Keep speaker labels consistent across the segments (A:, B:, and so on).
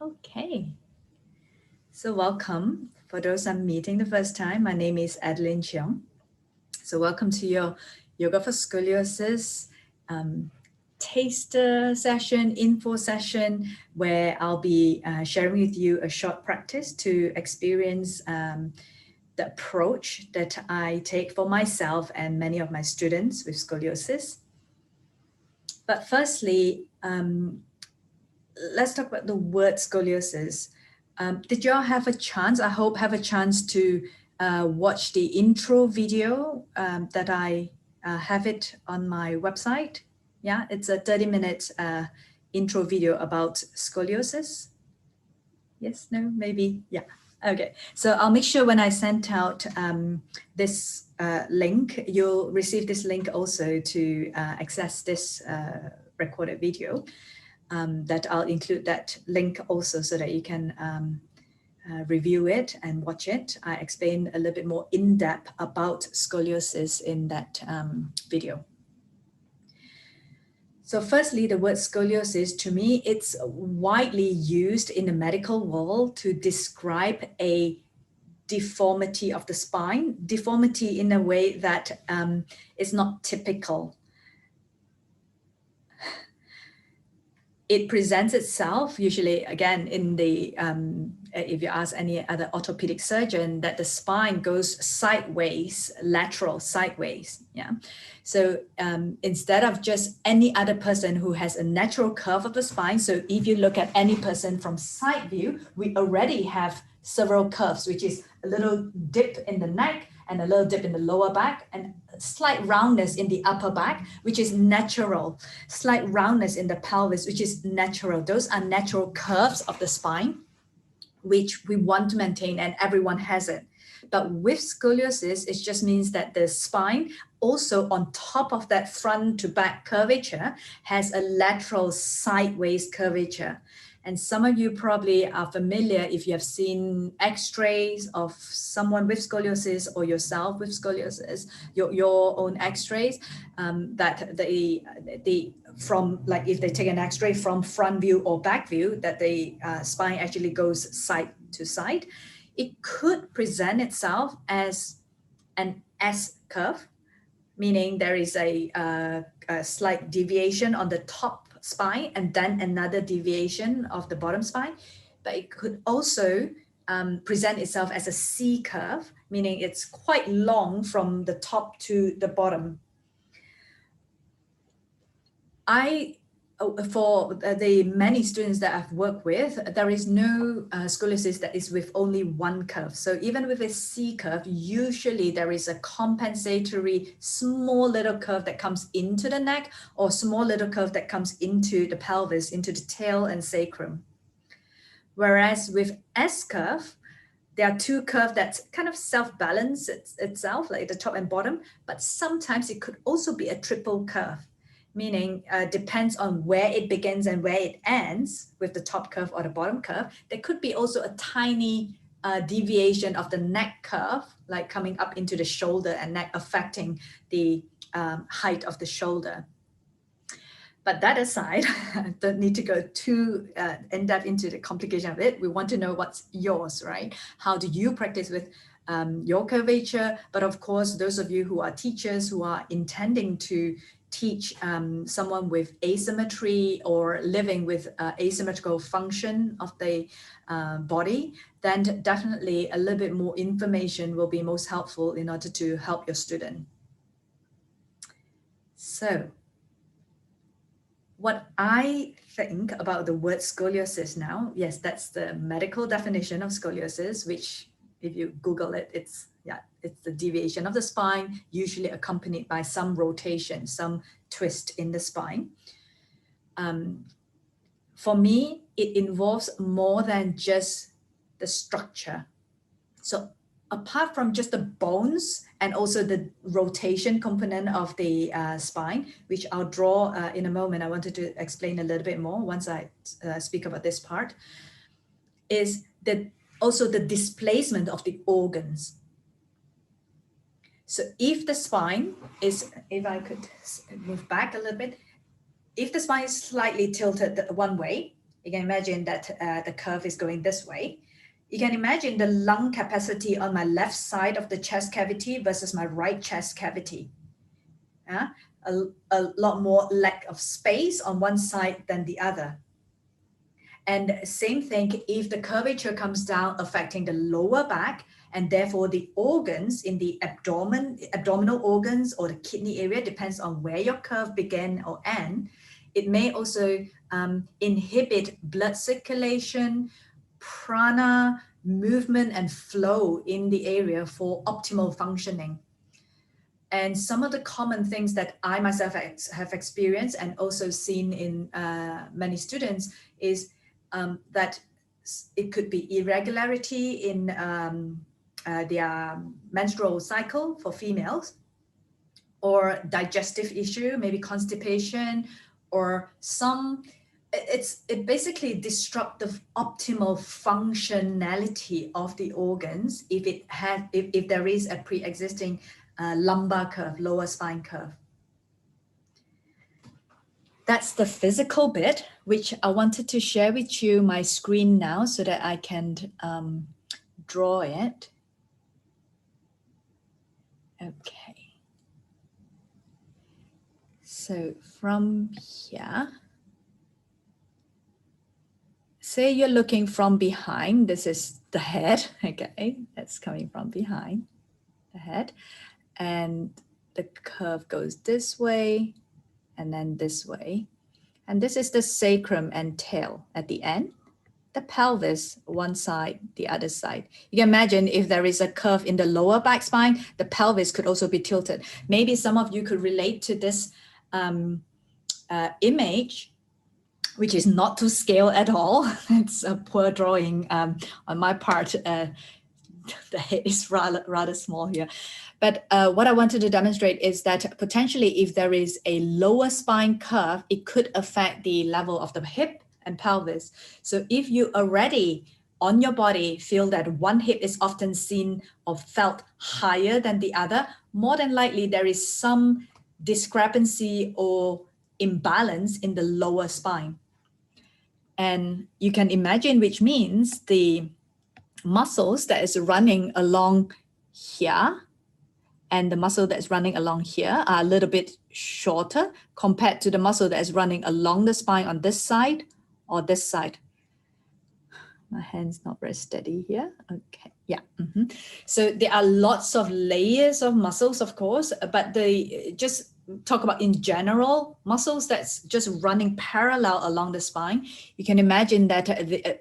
A: Okay, so welcome. For those I'm meeting the first time, my name is Adelene Cheong. So welcome to your Yoga for Scoliosis taster session, info session, where I'll be sharing with you a short practice to experience the approach that I take for myself and many of my students with scoliosis. But firstly, let's talk about the word scoliosis. Did y'all have a chance, I hope have a chance to watch the intro video that I have it on my website? Yeah, it's a 30-minute intro video about scoliosis. Yes, no, maybe, yeah. Okay, so I'll make sure when I send out this link, you'll receive this link also to access this recorded video. That I'll include that link also so that you can review it and watch it. I explain a little bit more in depth about scoliosis in that video. So firstly, the word scoliosis, to me, it's widely used in the medical world to describe a deformity of the spine, deformity in a way that is not typical. It presents itself usually, again, in the, if you ask any other orthopedic surgeon, that the spine goes sideways, lateral, sideways, yeah. So instead of just any other person who has a natural curve of the spine, so if you look at any person from side view, we already have several curves, which is a little dip in the neck and a little dip in the lower back and slight roundness in the upper back, which is natural, slight roundness in the pelvis, which is natural. Those are natural curves of the spine, which we want to maintain, and everyone has it. But with scoliosis, it just means that the spine also on top of that front to back curvature has a lateral sideways curvature. And some of you probably are familiar if you have seen x-rays of someone with scoliosis or yourself with scoliosis, your own x-rays, that they from, like if they take an x-ray from front view or back view, that the spine actually goes side to side. It could present itself as an S curve, meaning there is a slight deviation on the top spine and then another deviation of the bottom spine. But it could also present itself as a C curve, meaning it's quite long from the top to the bottom. For the many students that I've worked with, there is no scoliosis that is with only one curve. So even with a C curve, usually there is a compensatory small little curve that comes into the neck or small little curve that comes into the pelvis, into the tail and sacrum. Whereas with S curve, there are two curves that kind of self-balance itself, like the top and bottom, but sometimes it could also be a triple curve, meaning depends on where it begins and where it ends with the top curve or the bottom curve. There could be also a tiny deviation of the neck curve, like coming up into the shoulder and neck, affecting the height of the shoulder. But that aside, don't need to go too in-depth into the complication of it. We want to know what's yours, right? How do you practice with your curvature? But of course, those of you who are teachers who are intending to teach someone with asymmetry or living with asymmetrical function of the body, then definitely a little bit more information will be most helpful in order to help your student. So what I think about the word scoliosis now, yes, that's the medical definition of scoliosis, which if you Google it, it's the deviation of the spine, usually accompanied by some rotation, some twist in the spine. For me, it involves more than just the structure. So apart from just the bones and also the rotation component of the spine, which I'll draw in a moment, I wanted to explain a little bit more once I speak about this part, is that also the displacement of the organs. So if the spine is, if I could move back a little bit, if the spine is slightly tilted one way, You can imagine that the curve is going this way. You can imagine the lung capacity on my left side of the chest cavity versus my right chest cavity. A lot more lack of space on one side than the other. And same thing, if the curvature comes down, affecting the lower back, and therefore the organs in the abdominal organs or the kidney area, depends on where your curve began or end, it may also inhibit blood circulation, prana, movement and flow in the area for optimal functioning. And some of the common things that I myself have experienced and also seen in many students is that it could be irregularity in their menstrual cycle for females, or digestive issue, maybe constipation, or it basically disrupts the optimal functionality of the organs if there is a pre-existing lumbar curve, lower spine curve. That's the physical bit, which I wanted to share with you my screen now so that I can draw it. Okay. So from here, say you're looking from behind, this is the head, okay? That's coming from behind the head. And the curve goes this way and then this way. And this is the sacrum and tail at the end. The pelvis, one side, the other side. You can imagine if there is a curve in the lower back spine, the pelvis could also be tilted. Maybe some of you could relate to this image, which is not to scale at all. It's a poor drawing on my part. The head is rather small here. But what I wanted to demonstrate is that potentially if there is a lower spine curve, it could affect the level of the hip and pelvis. So if you already on your body feel that one hip is often seen or felt higher than the other, more than likely there is some discrepancy or imbalance in the lower spine. And you can imagine, which means the muscles that is running along here and the muscle that's running along here are a little bit shorter compared to the muscle that is running along the spine on this side or this side. My hand's not very steady here. Okay, yeah. So there are lots of layers of muscles, of course, but they just talk about in general muscles that's just running parallel along the spine. You can imagine that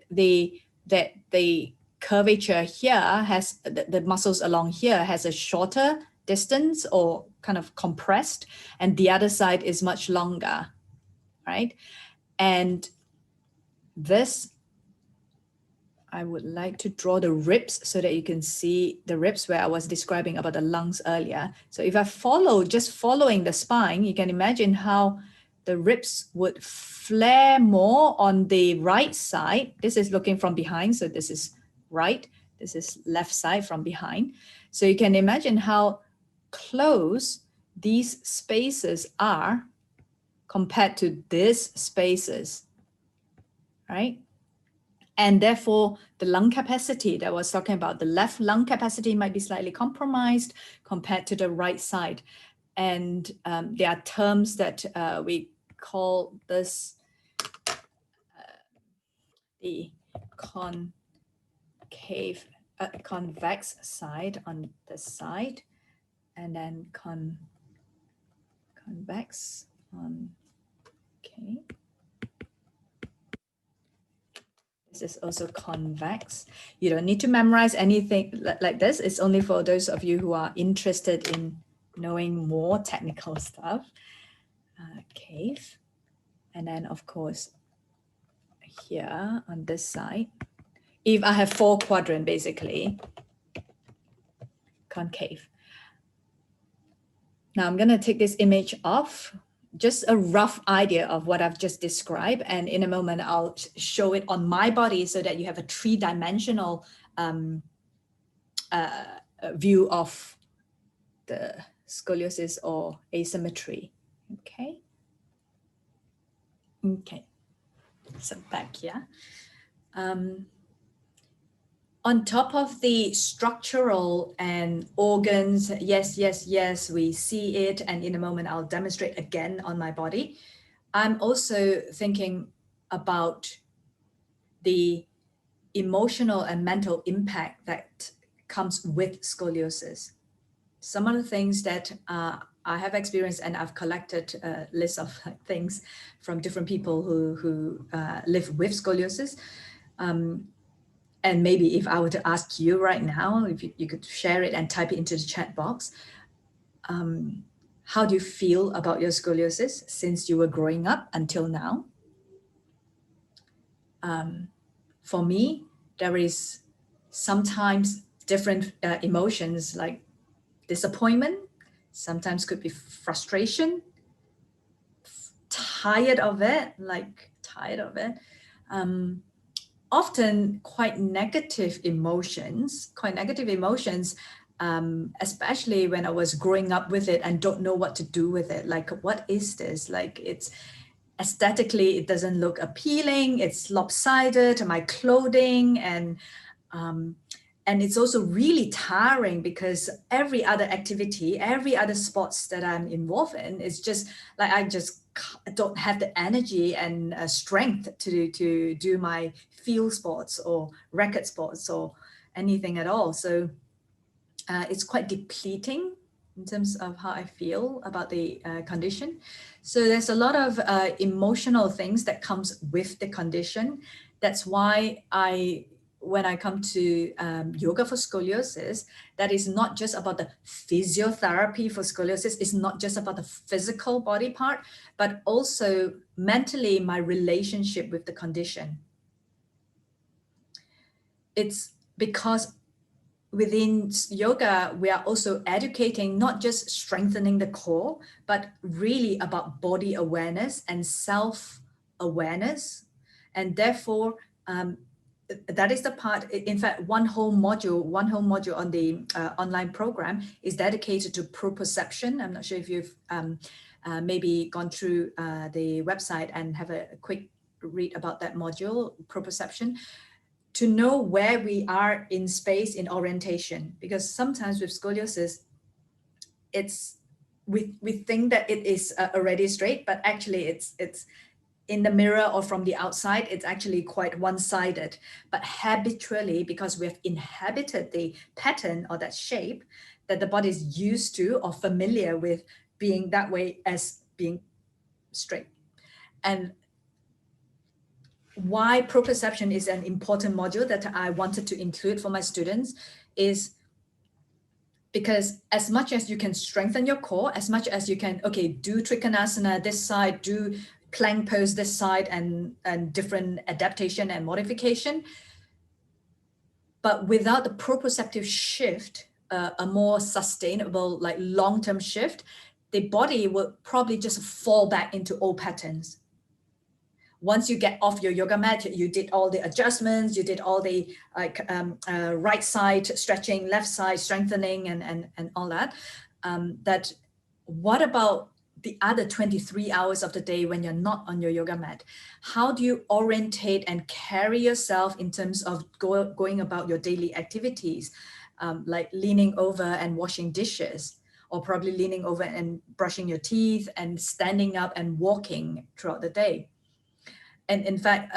A: the curvature here has the muscles along here has a shorter distance or kind of compressed, and the other side is much longer, right? And this, I would like to draw the ribs so that you can see the ribs where I was describing about the lungs earlier. So if I just following the spine, you can imagine how the ribs would flare more on the right side. This is looking from behind, so this is right. This is left side from behind. So you can imagine how close these spaces are compared to these spaces, right? And therefore, the lung capacity that I was talking about, the left lung capacity might be slightly compromised compared to the right side. And there are terms that we call this the concave, convex side on this side, and then convex on, okay. This is also convex. You don't need to memorize anything like this. It's only for those of you who are interested in knowing more technical stuff. Cave. And then of course, here on this side, if I have 4 quadrant, basically, concave. Now I'm gonna take this image off, just a rough idea of what I've just described. And in a moment, I'll show it on my body so that you have a 3-dimensional view of the scoliosis or asymmetry, okay? Okay. So back here. On top of the structural and organs, yes, we see it. And in a moment, I'll demonstrate again on my body. I'm also thinking about the emotional and mental impact that comes with scoliosis. Some of the things that I have experienced, and I've collected a list of things from different people who live with scoliosis. And maybe if I were to ask you right now, if you could share it and type it into the chat box, how do you feel about your scoliosis since you were growing up until now? For me, there is sometimes different emotions like disappointment, sometimes could be frustration, tired of it, often quite negative emotions, especially when I was growing up with it and don't know what to do with it. Like, what is this? Like, it's aesthetically, it doesn't look appealing. It's lopsided, my clothing, and it's also really tiring because every other activity, every other sports that I'm involved in is just like, I just don't have the energy and strength to do my field sports or racket sports or anything at all. So it's quite depleting in terms of how I feel about the condition. So there's a lot of emotional things that comes with the condition. That's why when I come to yoga for scoliosis, that is not just about the physiotherapy for scoliosis. It's not just about the physical body part, but also mentally my relationship with the condition. It's because within yoga, we are also educating, not just strengthening the core, but really about body awareness and self-awareness. And therefore, that is the part, in fact, one whole module on the online program is dedicated to proprioception. I'm not sure if you've maybe gone through the website and have a quick read about that module, proprioception, to know where we are in space in orientation. Because sometimes with scoliosis, we think that it is already straight, but actually it's in the mirror or from the outside, it's actually quite one-sided. But habitually, because we have inhabited the pattern or that shape that the body is used to or familiar with being that way as being straight. And why proprioception is an important module that I wanted to include for my students is because as much as you can strengthen your core, as much as you can, okay, do Trikonasana this side, do plank pose this side, and different adaptation and modification, but without the proprioceptive shift, a more sustainable, like long-term shift, the body will probably just fall back into old patterns. Once you get off your yoga mat, you did all the adjustments, you did all the right side stretching, left side strengthening, and all that. That what about the other 23 hours of the day when you're not on your yoga mat? How do you orientate and carry yourself in terms of going about your daily activities, like leaning over and washing dishes, or probably leaning over and brushing your teeth and standing up and walking throughout the day? And in fact,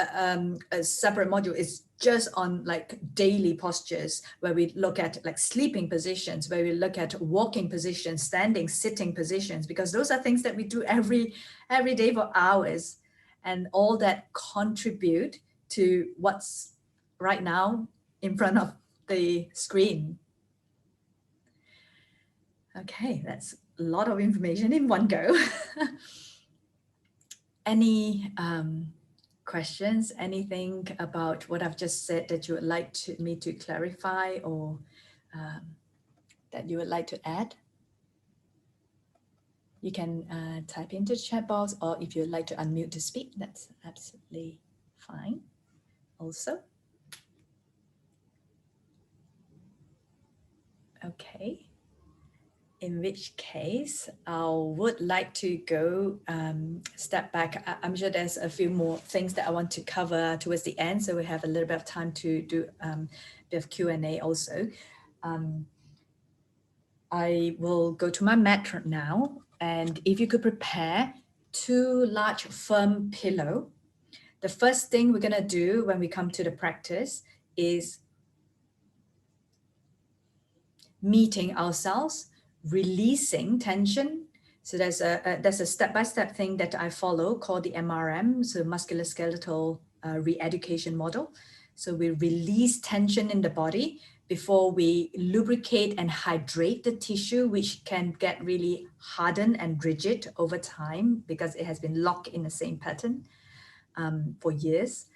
A: a separate module is just on like daily postures, where we look at like sleeping positions, where we look at walking positions, standing, sitting positions, because those are things that we do every day for hours, and all that contribute to what's right now in front of the screen. Okay, that's a lot of information in one go. Any questions, anything about what I've just said that you would like me to clarify, or that you would like to add? You can type into the chat box, or if you'd like to unmute to speak, that's absolutely fine also. Okay. In which case, I would like to go step back. I'm sure there's a few more things that I want to cover towards the end, so we have a little bit of time to do a bit of Q&A also. I will go to my mat now, and if you could prepare 2 large firm pillow. The first thing we're gonna do when we come to the practice is meeting ourselves, releasing tension. So there's a step-by-step thing that I follow called the MRM, so musculoskeletal re-education model. So we release tension in the body before we lubricate and hydrate the tissue, which can get really hardened and rigid over time because it has been locked in the same pattern for years.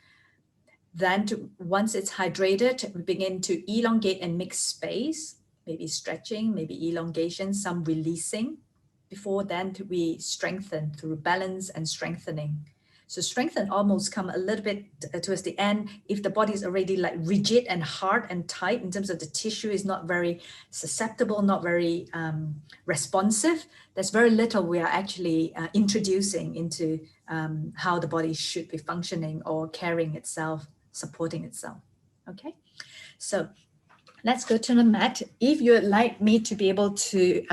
A: Then once it's hydrated, we begin to elongate and make space, maybe stretching, maybe elongation, some releasing. Before then, we strengthen through balance and strengthening. So strengthen almost come a little bit towards the end. If the body is already like rigid and hard and tight in terms of the tissue is not very susceptible, not very responsive, there's very little we are actually introducing into how the body should be functioning or carrying itself, supporting itself. Okay, so let's go to the mat. If you'd like me to be able to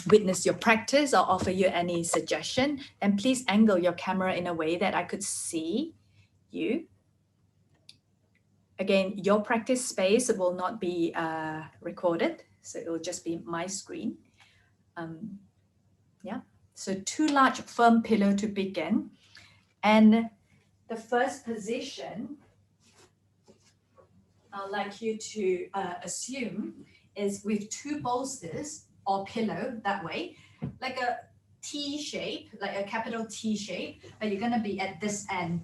A: witness your practice or offer you any suggestion, then please angle your camera in a way that I could see you. Again, your practice space will not be recorded, so it will just be my screen. Yeah, so 2 large firm pillow to begin. And the first position I'd like you to assume is with 2 bolsters or pillow that way, like a T shape, like a capital T shape, but you're gonna be at this end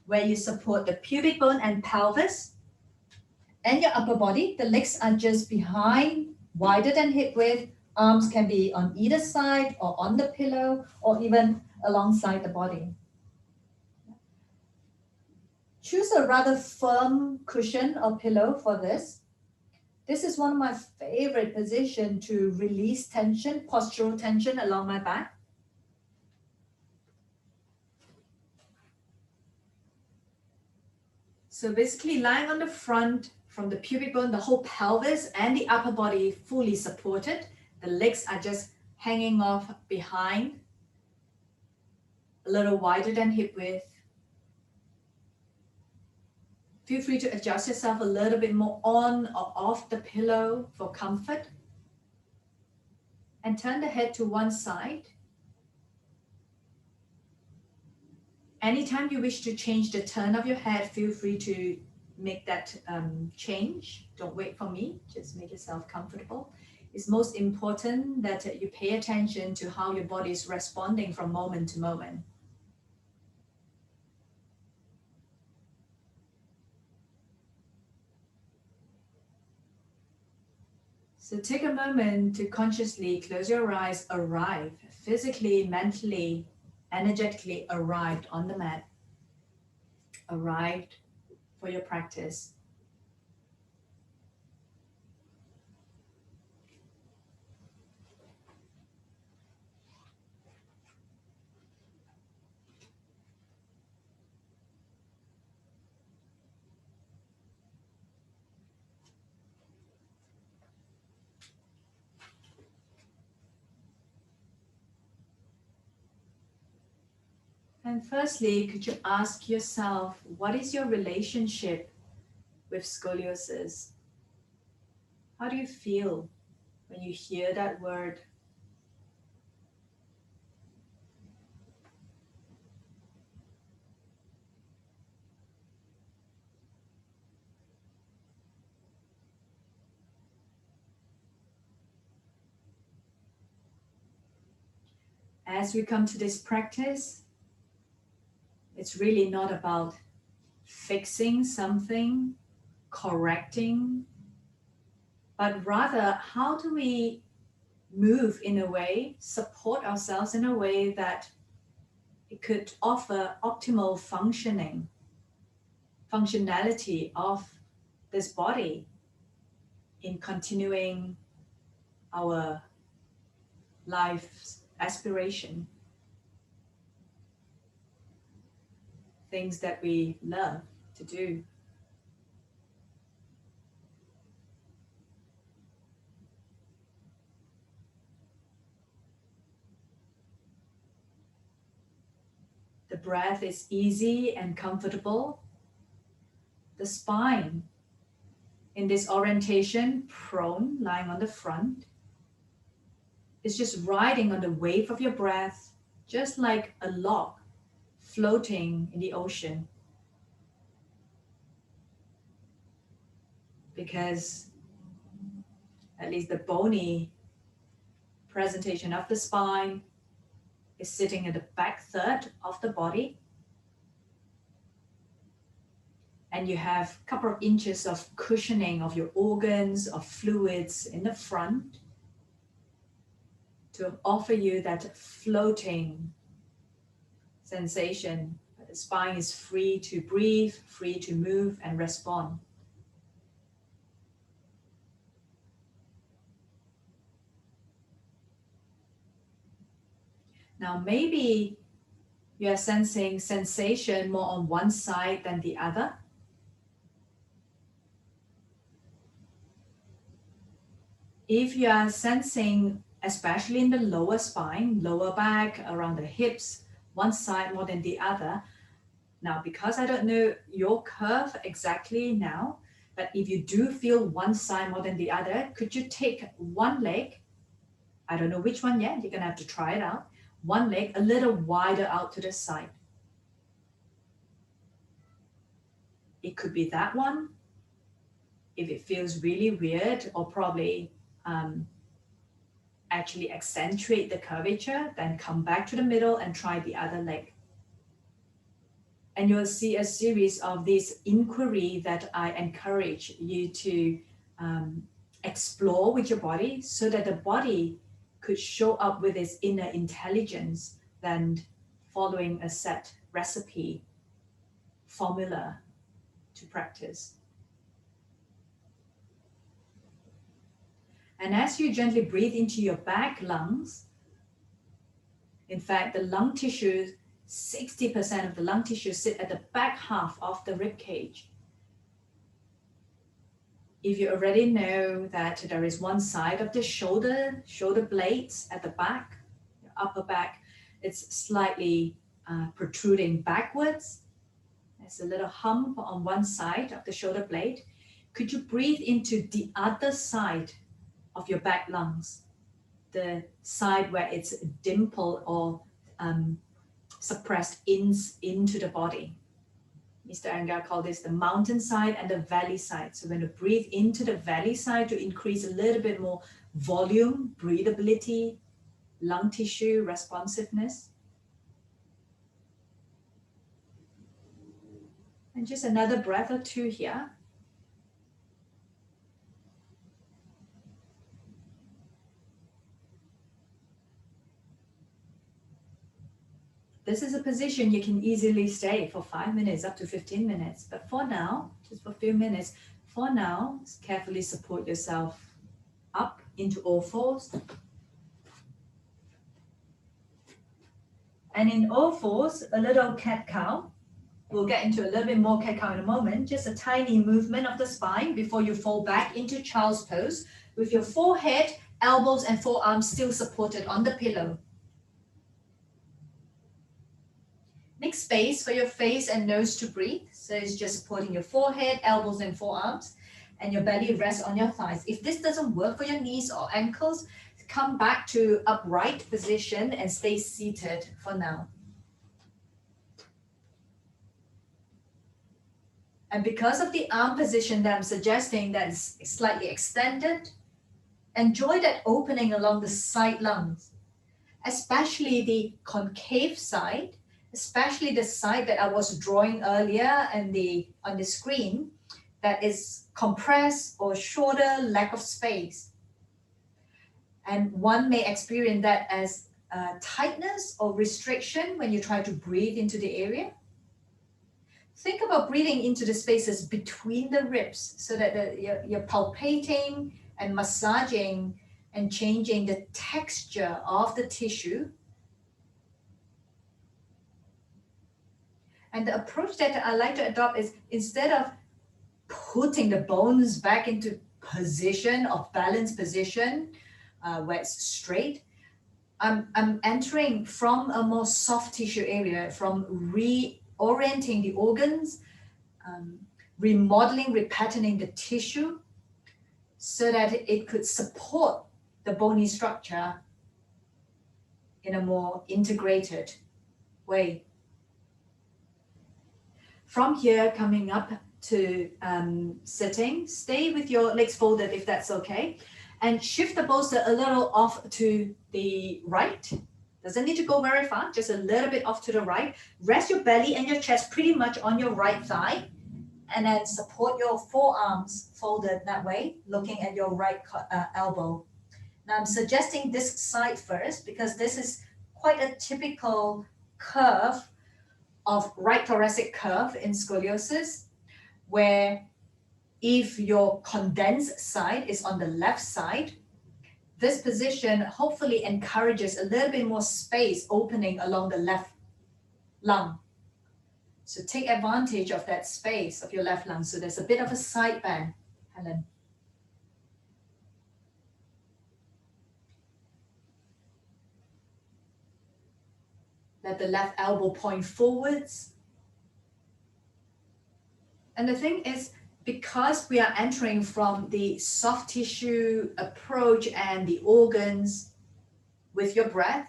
A: where you support the pubic bone and pelvis and your upper body. The legs are just behind, wider than hip width. Arms can be on either side or on the pillow or even alongside the body. Choose a rather firm cushion or pillow for this. This is one of my favorite positions to release tension, postural tension along my back. So basically lying on the front from the pubic bone, the whole pelvis and the upper body fully supported. The legs are just hanging off behind, a little wider than hip width. Feel free to adjust yourself a little bit more on or off the pillow for comfort. And turn the head to one side. Anytime you wish to change the turn of your head, feel free to make that change. Don't wait for me, just make yourself comfortable. It's most important that you pay attention to how your body is responding from moment to moment. So take a moment to consciously close your eyes, arrive, physically, mentally, energetically arrived on the mat, arrived for your practice. And firstly, could you ask yourself, what is your relationship with scoliosis? How do you feel when you hear that word? As we come to this practice, it's really not about fixing something, correcting, but rather how do we move in a way, support ourselves in a way that it could offer optimal functionality of this body in continuing our life's aspiration, things that we love to do. The breath is easy and comfortable. The spine in this orientation, prone, lying on the front, is just riding on the wave of your breath, just like a log floating in the ocean. Because at least the bony presentation of the spine is sitting at the back third of the body. And you have a couple of inches of cushioning of your organs, of fluids in the front to offer you that floating sensation. The spine is free to breathe, free to move and respond. Now maybe you are sensing sensation more on one side than the other. If you are sensing, especially in the lower spine, lower back, around the hips, one side more than the other. Now, because I don't know your curve exactly now, but if you do feel one side more than the other, could you take one leg, I don't know which one yet, you're gonna have to try it out, one leg a little wider out to the side. It could be that one. If it feels really weird or probably actually accentuate the curvature, then come back to the middle and try the other leg. And you'll see a series of these inquiries that I encourage you to explore with your body so that the body could show up with its inner intelligence than following a set recipe, formula to practice. And as you gently breathe into your back lungs, in fact, the lung tissue, 60% of the lung tissue sit at the back half of the rib cage. If you already know that there is one side of the shoulder blades at the back, your upper back, it's slightly protruding backwards. There's a little hump on one side of the shoulder blade. Could you breathe into the other side of your back lungs, the side where it's dimpled or suppressed into the body? Mr. Angar called this the mountain side and the valley side. So when you breathe into the valley side to increase a little bit more volume, breathability, lung tissue, responsiveness. And just another breath or two here. This is a position you can easily stay for 5 minutes, up to 15 minutes. But for now, just for a few minutes, for now, carefully support yourself up into all fours. And in all fours, a little cat-cow. We'll get into a little bit more cat-cow in a moment. Just a tiny movement of the spine before you fall back into child's pose with your forehead, elbows, and forearms still supported on the pillow. Make space for your face and nose to breathe. So it's just supporting your forehead, elbows, and forearms, and your belly rests on your thighs. If this doesn't work for your knees or ankles, come back to upright position and stay seated for now. And because of the arm position that I'm suggesting that is slightly extended, enjoy that opening along the side lungs, especially the concave side, especially the side that I was drawing earlier on the screen that is compressed or shorter, lack of space. And one may experience that as tightness or restriction when you try to breathe into the area. Think about breathing into the spaces between the ribs so that you're palpating and massaging and changing the texture of the tissue. And the approach that I like to adopt is, instead of putting the bones back into position of balance position where it's straight, I'm entering from a more soft tissue area, from reorienting the organs, remodeling, repatterning the tissue so that it could support the bony structure in a more integrated way. From here, coming up to sitting, stay with your legs folded if that's okay, and shift the bolster a little off to the right. Doesn't need to go very far, just a little bit off to the right. Rest your belly and your chest pretty much on your right thigh, and then support your forearms folded that way, looking at your right elbow. Now I'm suggesting this side first because this is quite a typical curve of right thoracic curve in scoliosis, where if your condensed side is on the left side, this position hopefully encourages a little bit more space opening along the left lung. So take advantage of that space of your left lung. So there's a bit of a side bend, Helen. Let the left elbow point forwards. And the thing is, because we are entering from the soft tissue approach and the organs with your breath,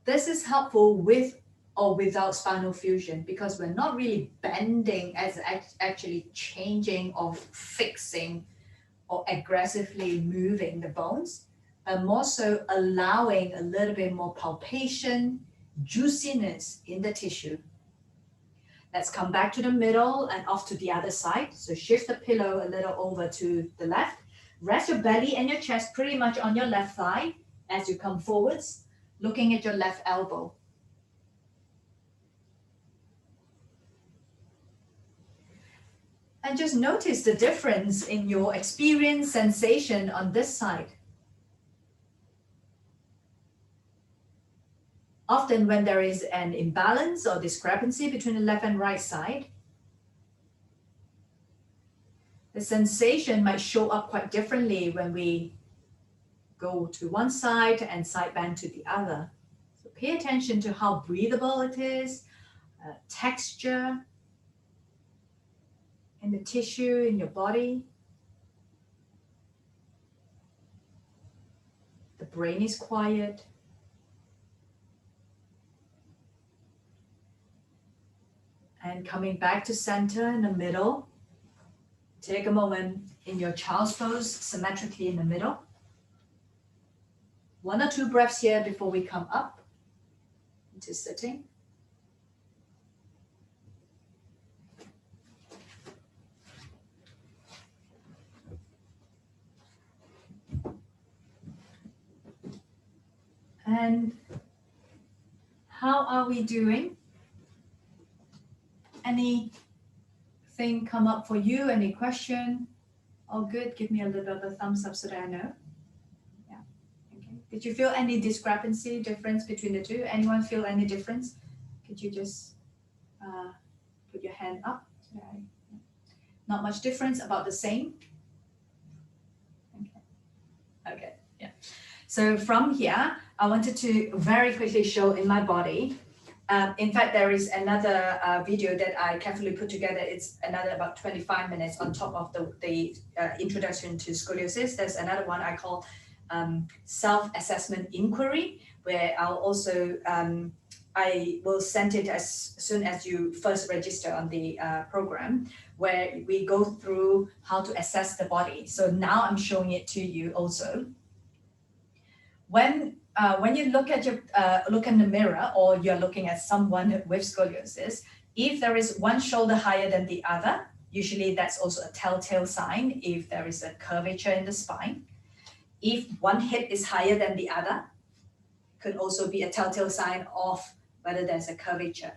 A: this is helpful with or without spinal fusion, because we're not really bending as actually changing or fixing or aggressively moving the bones, but more so allowing a little bit more palpation, juiciness in the tissue. Let's come back to the middle and off to the other side. So shift the pillow a little over to the left. Rest your belly and your chest pretty much on your left thigh as you come forwards, looking at your left elbow. And just notice the difference in your experience, sensation on this side. Often when there is an imbalance or discrepancy between the left and right side, the sensation might show up quite differently when we go to one side and side bend to the other. So pay attention to how breathable it is, texture in the tissue, in your body. The brain is quiet. And coming back to center in the middle, take a moment in your child's pose, symmetrically in the middle. 1 or 2 breaths here before we come up into sitting. And how are we doing? Anything come up for you? Any question? All good? Give me a little bit of a thumbs up so that I know. Yeah. Okay. Did you feel any discrepancy, difference between the two? Anyone feel any difference? Could you just put your hand up? Not much difference, about the same? Okay. Okay. Yeah. So from here, I wanted to very quickly show in my body. In fact, there is another video that I carefully put together. It's another about 25 minutes on top of the introduction to scoliosis. There's another one I call self-assessment inquiry, where I'll also, I will send it as soon as you first register on the program, where we go through how to assess the body. So now I'm showing it to you also. When you look at your look in the mirror, or you're looking at someone with scoliosis, if there is one shoulder higher than the other, usually that's also a telltale sign if there is a curvature in the spine. If one hip is higher than the other, could also be a telltale sign of whether there's a curvature.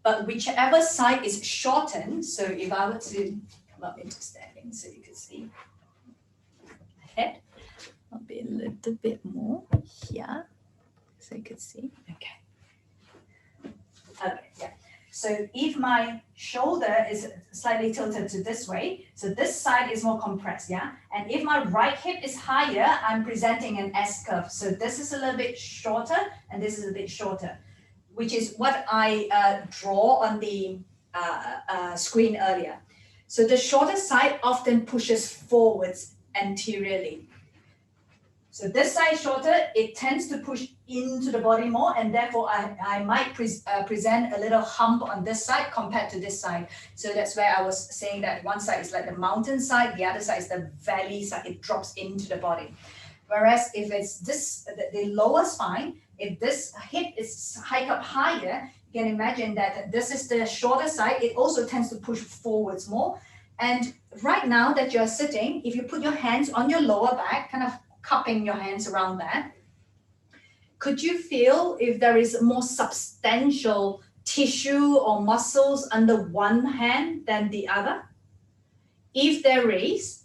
A: But whichever side is shortened, so if I were to come up into standing so you can see the head, I'll be a little bit more here so you can see. Okay. Okay, yeah. So if my shoulder is slightly tilted to this way, so this side is more compressed, yeah? And if my right hip is higher, I'm presenting an S curve. So this is a little bit shorter and this is a bit shorter, which is what I draw on the screen earlier. So the shorter side often pushes forwards anteriorly. So this side shorter, it tends to push into the body more, and therefore I might present a little hump on this side compared to this side. So that's where I was saying that one side is like the mountain side, the other side is the valley side, it drops into the body. Whereas if it's this, the lower spine, if this hip is hiked up higher, you can imagine that this is the shorter side, it also tends to push forwards more. And right now that you're sitting, if you put your hands on your lower back, kind of cupping your hands around that, could you feel if there is more substantial tissue or muscles under one hand than the other? If there is,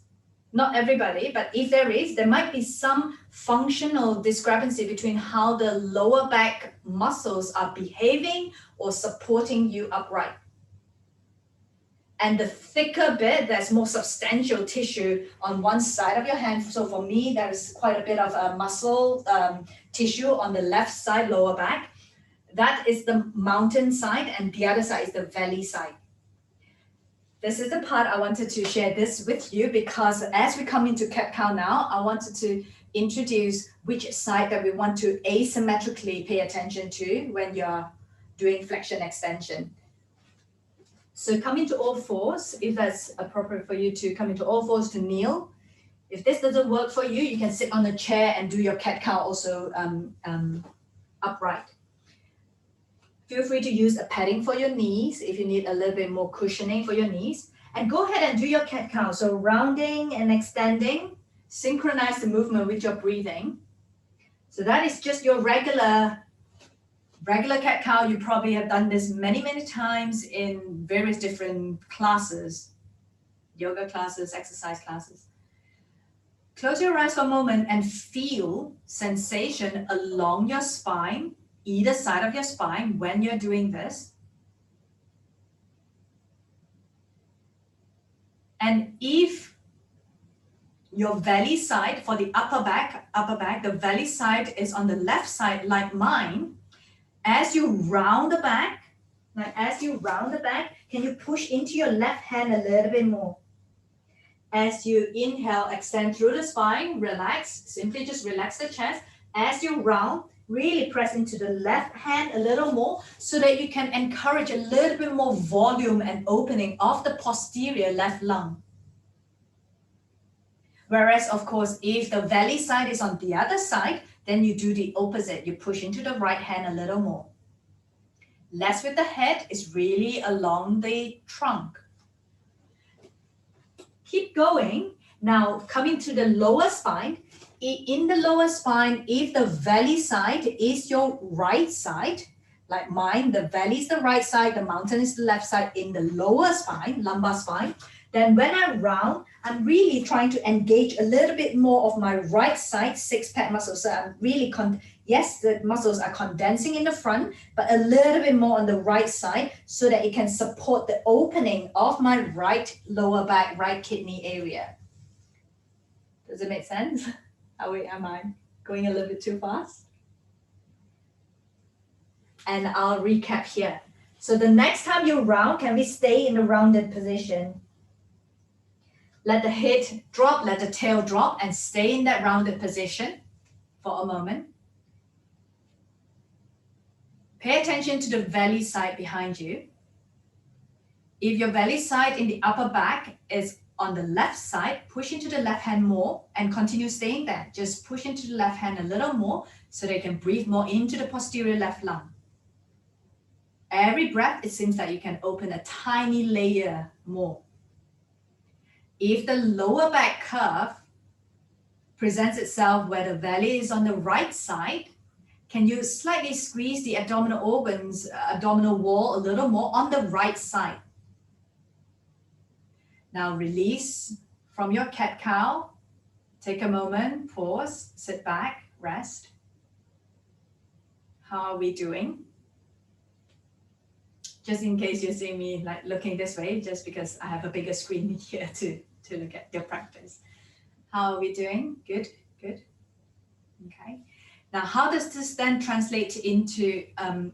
A: not everybody, but if there is, there might be some functional discrepancy between how the lower back muscles are behaving or supporting you upright. And the thicker bit, there's more substantial tissue on one side of your hand. So for me, there's quite a bit of a muscle tissue on the left side, lower back. That is the mountain side, and the other side is the valley side. This is the part I wanted to share this with you, because as we come into cat-cow now, I wanted to introduce which side that we want to asymmetrically pay attention to when you're doing flexion extension. So come into all fours, if that's appropriate for you to come into all fours to kneel. If this doesn't work for you, you can sit on a chair and do your cat-cow also upright. Feel free to use a padding for your knees if you need a little bit more cushioning for your knees. And go ahead and do your cat-cow. So rounding and extending, synchronize the movement with your breathing. So that is just your regular cat-cow. You probably have done this many, many times in various different classes, yoga classes, exercise classes. Close your eyes for a moment and feel sensation along your spine, either side of your spine when you're doing this. And if your valley side for the upper back, the valley side is on the left side like mine, as you round the back, can you push into your left hand a little bit more? As you inhale, extend through the spine, relax, simply just relax the chest. As you round, really press into the left hand a little more so that you can encourage a little bit more volume and opening of the posterior left lung. Whereas, of course, if the valley side is on the other side, then you do the opposite. You push into the right hand a little more. Less with the head, is really along the trunk. Keep going. Now, coming to the lower spine. In the lower spine, if the valley side is your right side, like mine, the valley is the right side, the mountain is the left side in the lower spine, lumbar spine, then when I round, I'm really trying to engage a little bit more of my right side six-pack muscles. So I'm really, yes, the muscles are condensing in the front, but a little bit more on the right side so that it can support the opening of my right lower back, right kidney area. Does it make sense? Am I going a little bit too fast? And I'll recap here. So the next time you round, can we stay in the rounded position? Let the head drop, let the tail drop, and stay in that rounded position for a moment. Pay attention to the valley side behind you. If your valley side in the upper back is on the left side, push into the left hand more and continue staying there. Just push into the left hand a little more so they can breathe more into the posterior left lung. Every breath, it seems that you can open a tiny layer more. If the lower back curve presents itself where the valley is on the right side, can you slightly squeeze the abdominal organs, abdominal wall a little more on the right side? Now release from your cat-cow. Take a moment, pause, sit back, rest. How are we doing? Just in case you see me like looking this way, just because I have a bigger screen here to look at your practice. How are we doing? Good, good. Okay. Now, how does this then translate into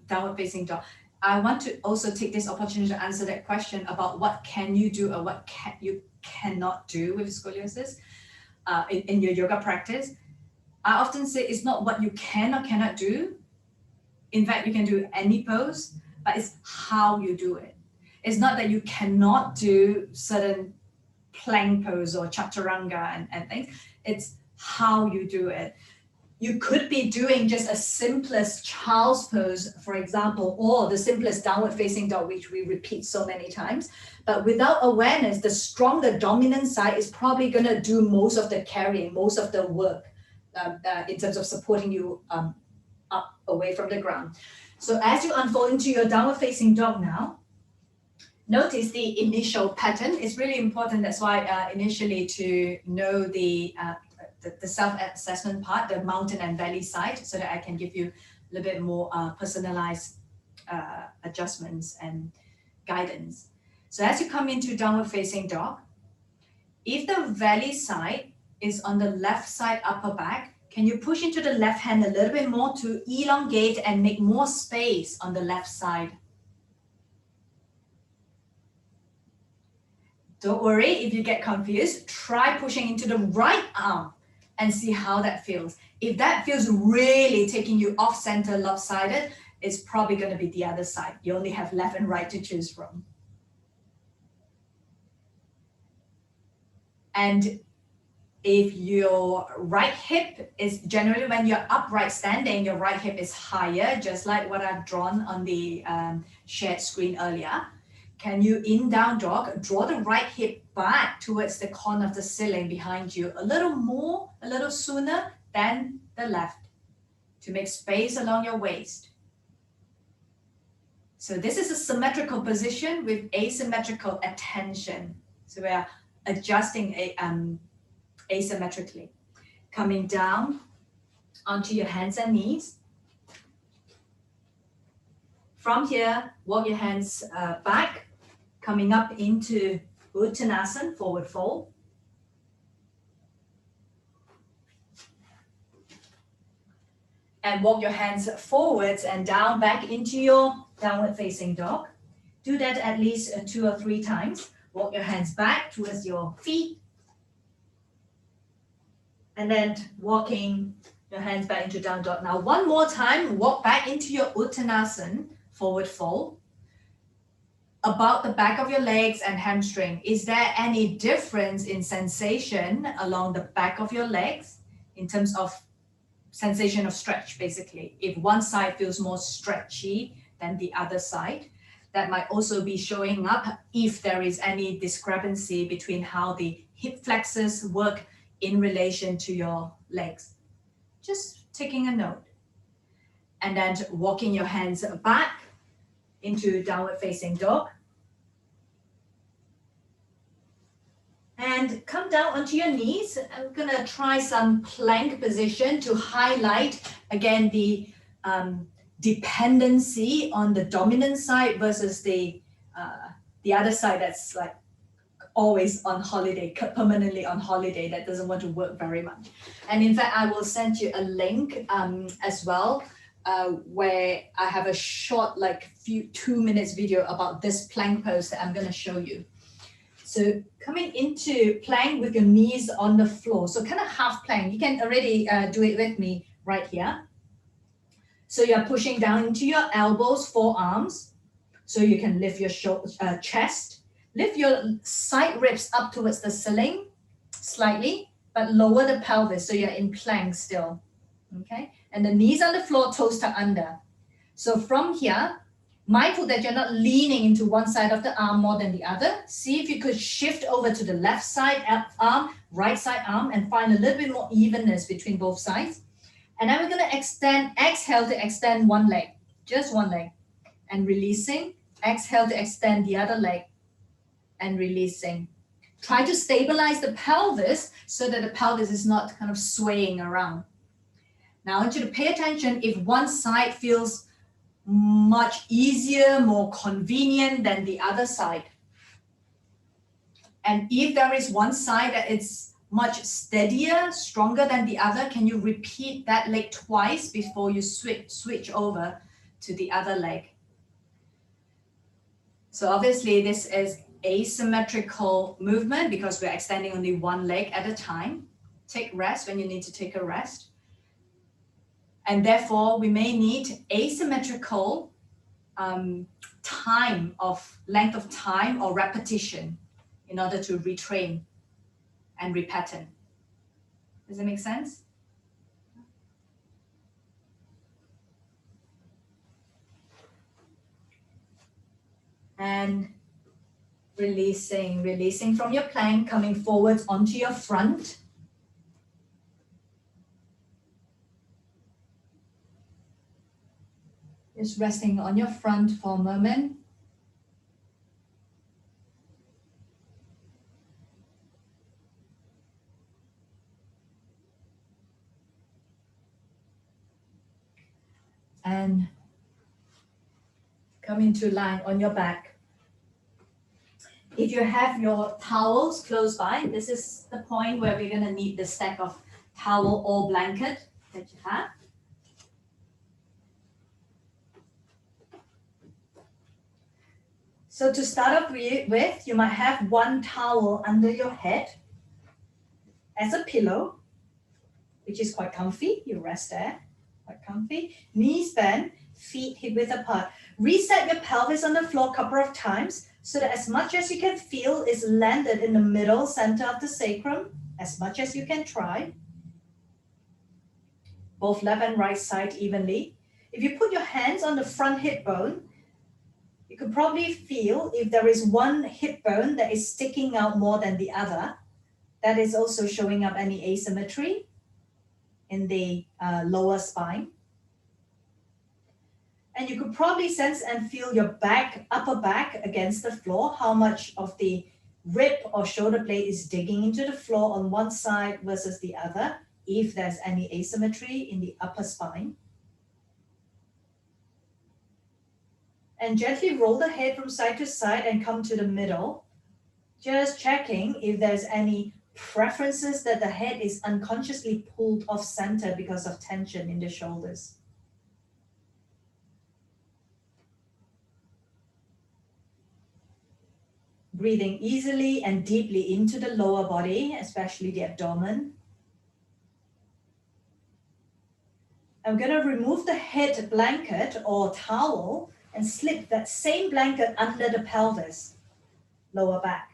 A: downward facing dog? I want to also take this opportunity to answer that question about what can you do or what you cannot do with scoliosis in your yoga practice. I often say it's not what you can or cannot do. In fact, you can do any pose, but it's how you do it. It's not that you cannot do certain plank pose or chaturanga and things. It's how you do it. You could be doing just a simplest child's pose, for example, or the simplest downward facing dog, which we repeat so many times. But without awareness, the stronger dominant side is probably going to do most of the carrying, most of the work in terms of supporting you up away from the ground. So as you unfold into your downward facing dog now, notice the initial pattern. It's really important. That's why initially to know the self-assessment part, the mountain and valley side, so that I can give you a little bit more personalized adjustments and guidance. So as you come into downward facing dog, if the valley side is on the left side upper back, can you push into the left hand a little bit more to elongate and make more space on the left side? Don't worry if you get confused. Try pushing into the right arm and see how that feels. If that feels really taking you off center, lopsided, it's probably going to be the other side. You only have left and right to choose from. And if your right hip is generally, when you're upright standing, your right hip is higher, just like what I've drawn on the shared screen earlier. Can you, in down dog, draw the right hip back towards the corner of the ceiling behind you a little more, a little sooner than the left, to make space along your waist. So this is a symmetrical position with asymmetrical attention. So we are adjusting asymmetrically. Coming down onto your hands and knees. From here, walk your hands back, coming up into Uttanasana, forward fold. And walk your hands forwards and down back into your downward facing dog. Do that at least 2 or 3 times. Walk your hands back towards your feet. And then walking your hands back into down dog. Now, one more time, walk back into your Uttanasana, forward fold. About the back of your legs and hamstring. Is there any difference in sensation along the back of your legs in terms of sensation of stretch, basically? If one side feels more stretchy than the other side, that might also be showing up if there is any discrepancy between how the hip flexors work in relation to your legs. Just taking a note. And then walking your hands back into downward facing dog. And come down onto your knees. I'm gonna try some plank position to highlight, again, the dependency on the dominant side versus the other side that's like always on holiday, permanently on holiday, that doesn't want to work very much. And in fact, I will send you a link as well, where I have a short, like 2 minutes video about this plank pose that I'm gonna show you. So coming into plank with your knees on the floor. So kind of half plank. You can already do it with me right here. So you're pushing down into your elbows, forearms. So you can lift your chest. Lift your side ribs up towards the ceiling slightly, but lower the pelvis. So you're in plank still, okay? And the knees on the floor, toes to under. So from here, mindful that you're not leaning into one side of the arm more than the other. See if you could shift over to the left side arm, right side arm, and find a little bit more evenness between both sides. And then we're gonna exhale to extend one leg, just one leg, and releasing. Exhale to extend the other leg and releasing. Try to stabilize the pelvis so that the pelvis is not kind of swaying around. Now I want you to pay attention if one side feels much easier, more convenient than the other side. And if there is one side that is much steadier, stronger than the other, can you repeat that leg twice before you switch over to the other leg? So obviously this is asymmetrical movement because we're extending only one leg at a time. Take rest when you need to take a rest. And therefore we may need asymmetrical length of time or repetition in order to retrain and repattern. Does that make sense? And releasing from your plank, coming forwards onto your front. Just resting on your front for a moment. And come into line on your back. If you have your towels close by, this is the point where we're going to need the stack of towel or blanket that you have. So to start off with, you might have one towel under your head as a pillow, which is quite comfy. You rest there, quite comfy. Knees bent, feet hip width apart. Reset your pelvis on the floor a couple of times so that as much as you can feel is landed in the middle center of the sacrum, as much as you can try. Both left and right side evenly. If you put your hands on the front hip bone, you could probably feel if there is one hip bone that is sticking out more than the other, that is also showing up any asymmetry in the lower spine. And you could probably sense and feel your back, upper back against the floor, how much of the rib or shoulder blade is digging into the floor on one side versus the other, if there's any asymmetry in the upper spine. And gently roll the head from side to side and come to the middle. Just checking if there's any preferences that the head is unconsciously pulled off center because of tension in the shoulders. Breathing easily and deeply into the lower body, especially the abdomen. I'm going to remove the head blanket or towel and slip that same blanket under the pelvis, lower back.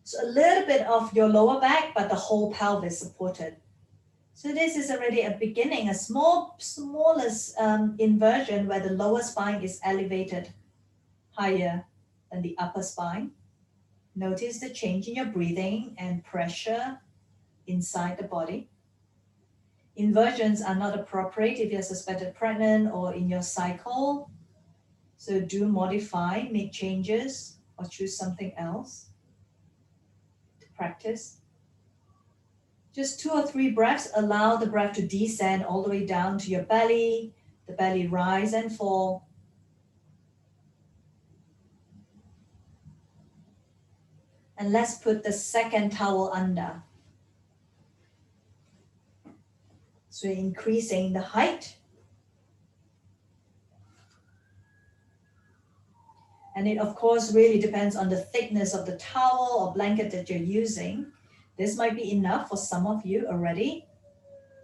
A: So a little bit of your lower back, but the whole pelvis supported. So this is already a beginning, a smallest inversion where the lower spine is elevated higher than the upper spine. Notice the change in your breathing and pressure inside the body. Inversions are not appropriate if you're suspected pregnant or in your cycle. So do modify, make changes, or choose something else to practice. Just 2 or 3 breaths, allow the breath to descend all the way down to your belly, the belly rise and fall. And let's put the second towel under. So increasing the height. And it of course really depends on the thickness of the towel or blanket that you're using. This might be enough for some of you already.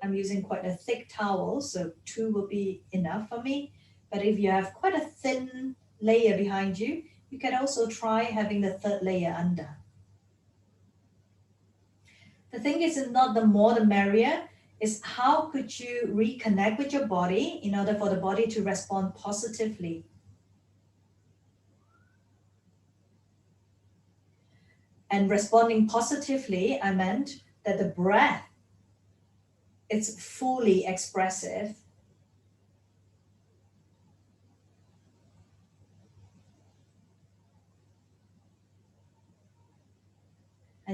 A: I'm using quite a thick towel, so 2 will be enough for me. But if you have quite a thin layer behind you, you can also try having the 3rd layer under. The thing is not the more the merrier, is how could you reconnect with your body in order for the body to respond positively. And responding positively, I meant that the breath, it's fully expressive.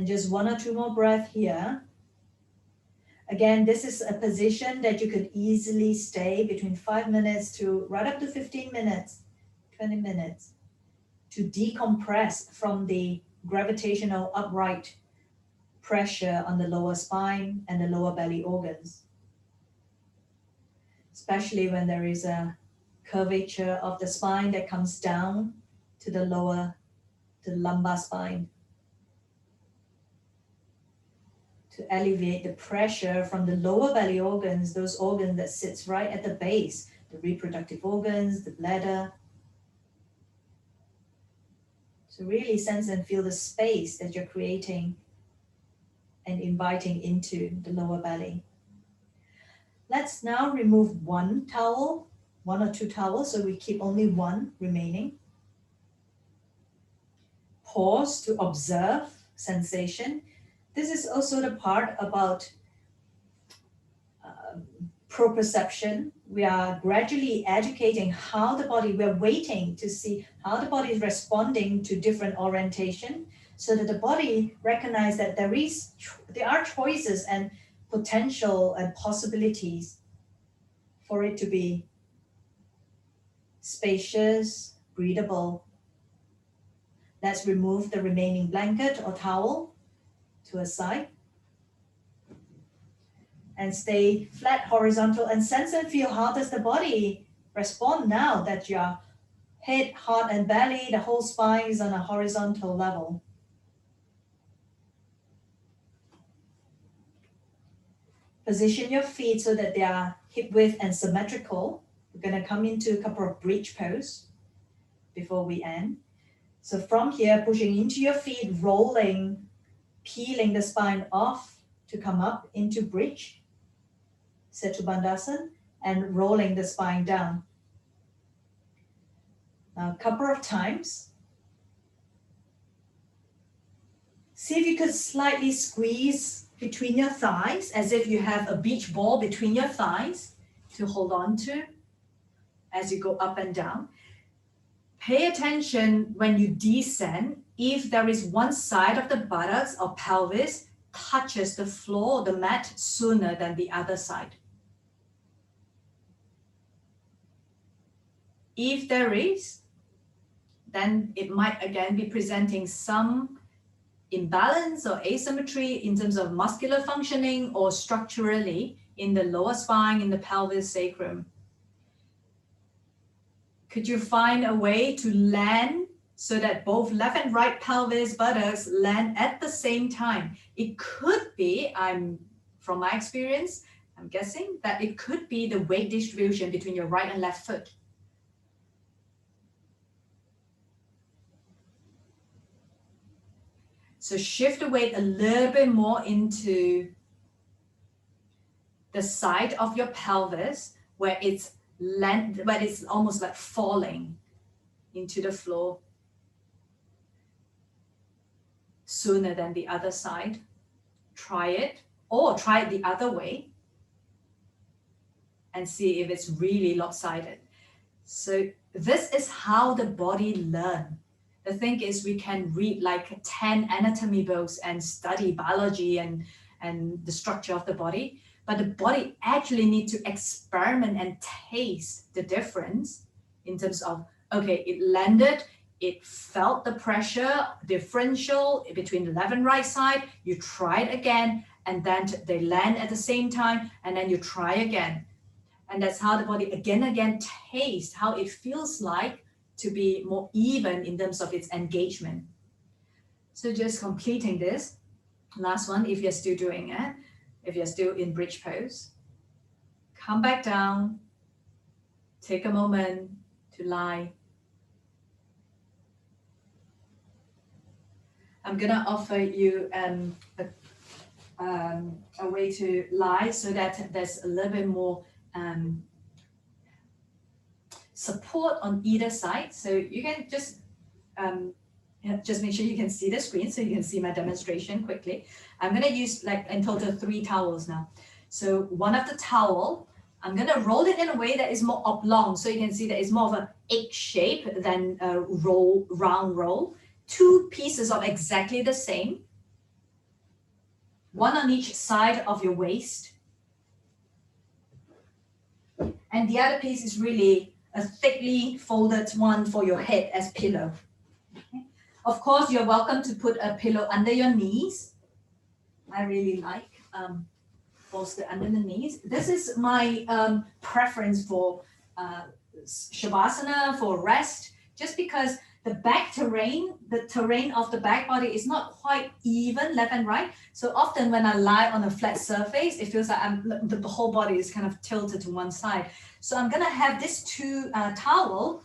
A: And just 1 or 2 more breaths here. Again, this is a position that you could easily stay between 5 minutes to right up to 15 minutes, 20 minutes, to decompress from the gravitational upright pressure on the lower spine and the lower belly organs, especially when there is a curvature of the spine that comes down to the lumbar spine, to alleviate the pressure from the lower belly organs, those organs that sits right at the base, the reproductive organs, the bladder. So really sense and feel the space that you're creating and inviting into the lower belly. Let's now remove 1 towel, 1 or 2 towels, so we keep only 1 remaining. Pause to observe sensation. This is also the part about proprioception. We are gradually educating how the body, we're waiting to see how the body is responding to different orientation, so that the body recognizes that there are choices and potential and possibilities for it to be spacious, breathable. Let's remove the remaining blanket or towel to a side. And stay flat, horizontal, and sense and feel how does the body respond now that your head, heart, and belly, the whole spine is on a horizontal level. Position your feet so that they are hip width and symmetrical. We're going to come into a couple of bridge pose before we end. So from here, pushing into your feet, rolling, peeling the spine off to come up into bridge, Setu Bandhasan, and rolling the spine down. Now, a couple of times. See if you could slightly squeeze between your thighs, as if you have a beach ball between your thighs to hold on to as you go up and down. Pay attention when you descend, if there is one side of the buttocks or pelvis touches the floor, the mat, sooner than the other side. If there is, then it might again be presenting some imbalance or asymmetry in terms of muscular functioning or structurally in the lower spine, in the pelvis, sacrum. Could you find a way to land so that both left and right pelvis, buttocks land at the same time? It could be, from my experience, I'm guessing that it could be the weight distribution between your right and left foot. So shift the weight a little bit more into the side of your pelvis where it's almost like falling into the floor sooner than the other side. Try it, or try it the other way and see if it's really lopsided. So this is how the body learns. The thing is, we can read like 10 anatomy books and study biology and the structure of the body, but the body actually needs to experiment and taste the difference in terms of, okay, it landed, it felt the pressure differential between the left and right side, you try it again, and then they land at the same time, and then you try again. And that's how the body again tastes how it feels like to be more even in terms of its engagement. So just completing this. Last one, if you're still doing it, if you're still in bridge pose, come back down, take a moment to lie. I'm gonna offer you a way to lie so that there's a little bit more support on either side. So you can just make sure you can see the screen so you can see my demonstration quickly. I'm going to use like in total 3 towels now. So one of the towel, I'm going to roll it in a way that is more oblong. So you can see that it's more of an egg shape than a round roll. 2 pieces of exactly the same. one on each side of your waist. And the other piece is really a thickly folded one for your head as pillow. Okay. Of course, you're welcome to put a pillow under your knees. I really like bolster under the knees. This is my preference for Shavasana, for rest, just because the back terrain, the terrain of the back body is not quite even left and right. So often when I lie on a flat surface, it feels like the whole body is kind of tilted to one side. So I'm gonna have this towel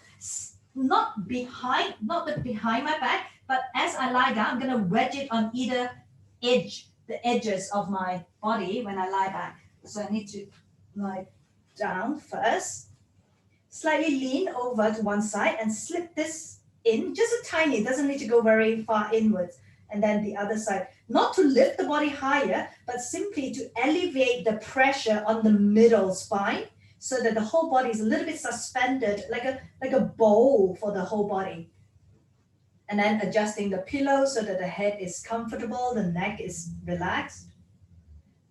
A: not behind my back, but as I lie down, I'm gonna wedge it on either edge, the edges of my body when I lie back. So I need to lie down first, slightly lean over to one side and slip this in, just a tiny, it doesn't need to go very far inwards. And then the other side, not to lift the body higher, but simply to alleviate the pressure on the middle spine so that the whole body is a little bit suspended, like a bowl for the whole body. And then adjusting the pillow so that the head is comfortable, the neck is relaxed.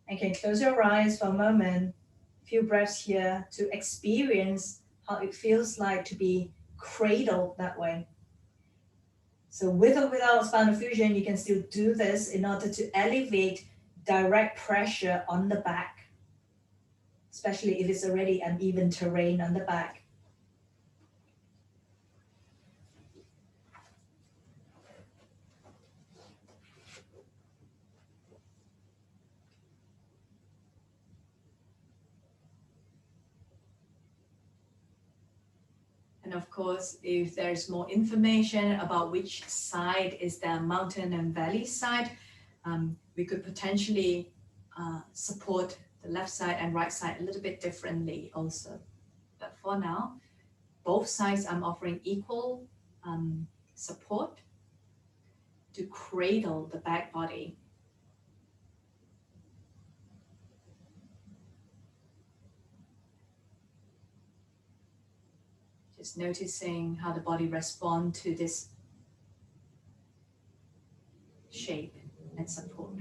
A: And you can close your eyes for a moment, few breaths here to experience how it feels like to be cradled that way. So with or without spinal fusion, you can still do this in order to elevate direct pressure on the back, especially if it's already uneven terrain on the back. And of course, if there's more information about which side is the mountain and valley side, we could potentially support the left side and right side a little bit differently also. But for now, both sides I'm offering equal support to cradle the back body. Just noticing how the body responds to this shape and support.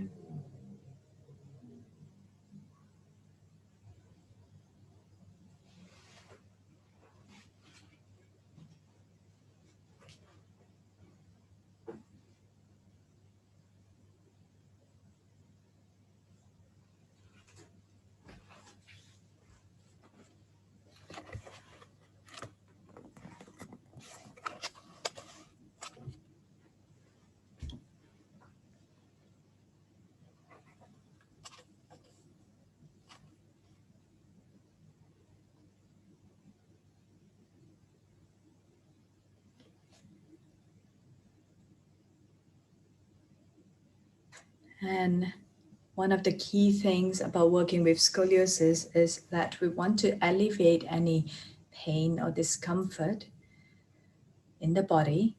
A: And one of the key things about working with scoliosis is that we want to alleviate any pain or discomfort in the body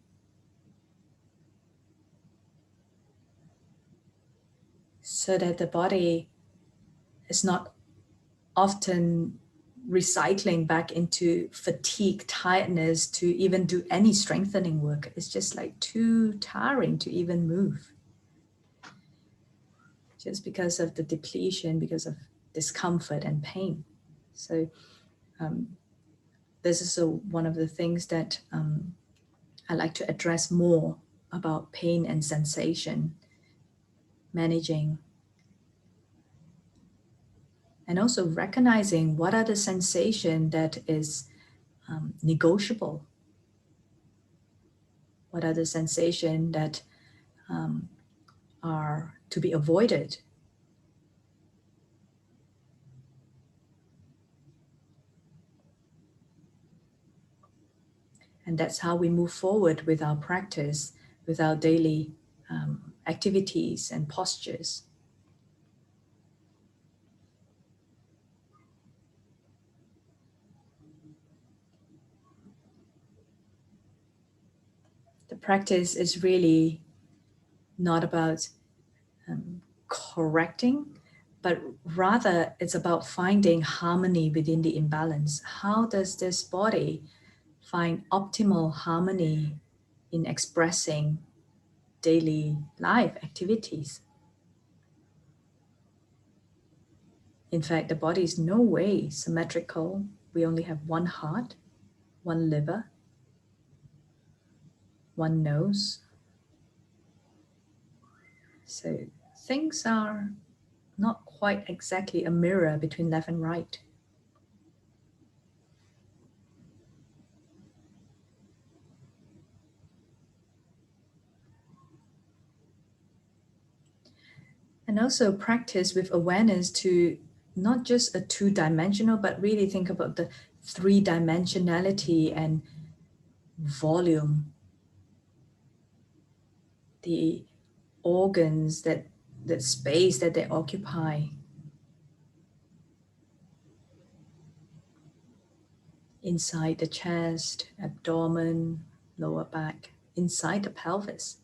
A: so that the body is not often recycling back into fatigue, tiredness to even do any strengthening work. It's just like too tiring to even move. Just because of the depletion, because of discomfort and pain. So this is one of the things that I like to address more about pain and sensation, managing, and also recognizing what are the sensation that is negotiable. What are the sensation that are to be avoided? And that's how we move forward with our practice, with our daily activities and postures. The practice is really not about correcting, but rather it's about finding harmony within the imbalance. How does this body find optimal harmony in expressing daily life activities? In fact, the body is no way symmetrical. We only have one heart, one liver, one nose. So things are not quite exactly a mirror between left and right. And also practice with awareness to not just a two-dimensional, but really think about the three-dimensionality and volume, the organs, that space that they occupy. Inside the chest, abdomen, lower back, inside the pelvis.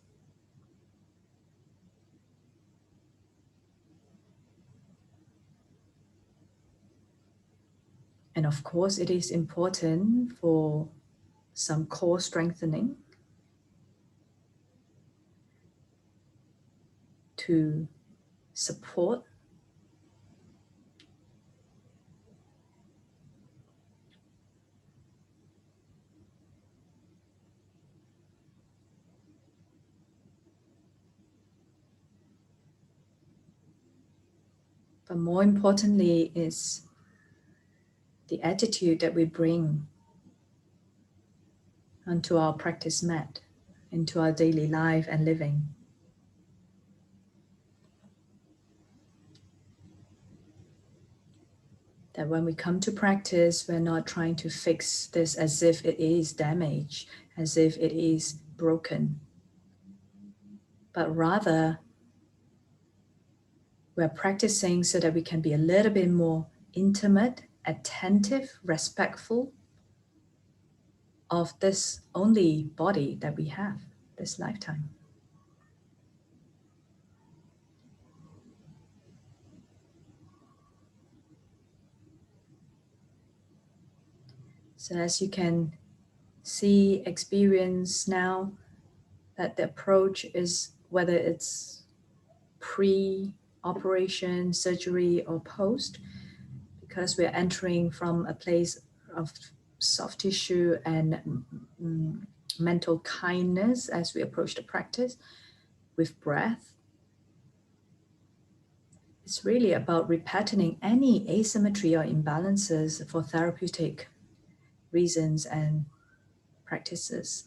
A: And of course, it is important for some core strengthening to support but more importantly is the attitude that we bring onto our practice mat, into our daily life and living. That when we come to practice, we're not trying to fix this as if it is damaged, as if it is broken, but rather we're practicing so that we can be a little bit more intimate, attentive, respectful of this only body that we have this lifetime. So as you can see, experience now that the approach is, whether it's pre-operation, surgery, or post, because we're entering from a place of soft tissue and mental kindness as we approach the practice with breath. It's really about repatterning any asymmetry or imbalances for therapeutic reasons and practices.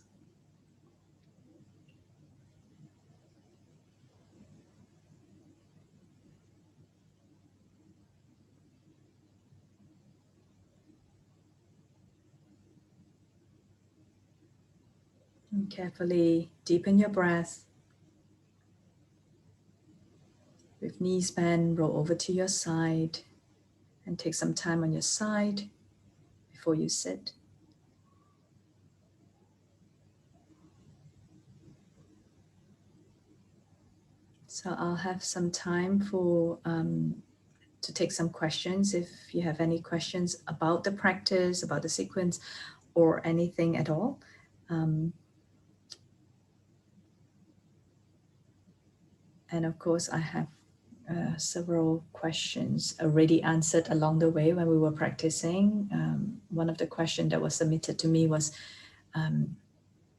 A: And carefully deepen your breath. With knees bent, roll over to your side and take some time on your side before you sit. So I'll have some time for to take some questions if you have any questions about the practice, about the sequence, or anything at all. And of course, I have several questions already answered along the way when we were practicing. One of the questions that was submitted to me was,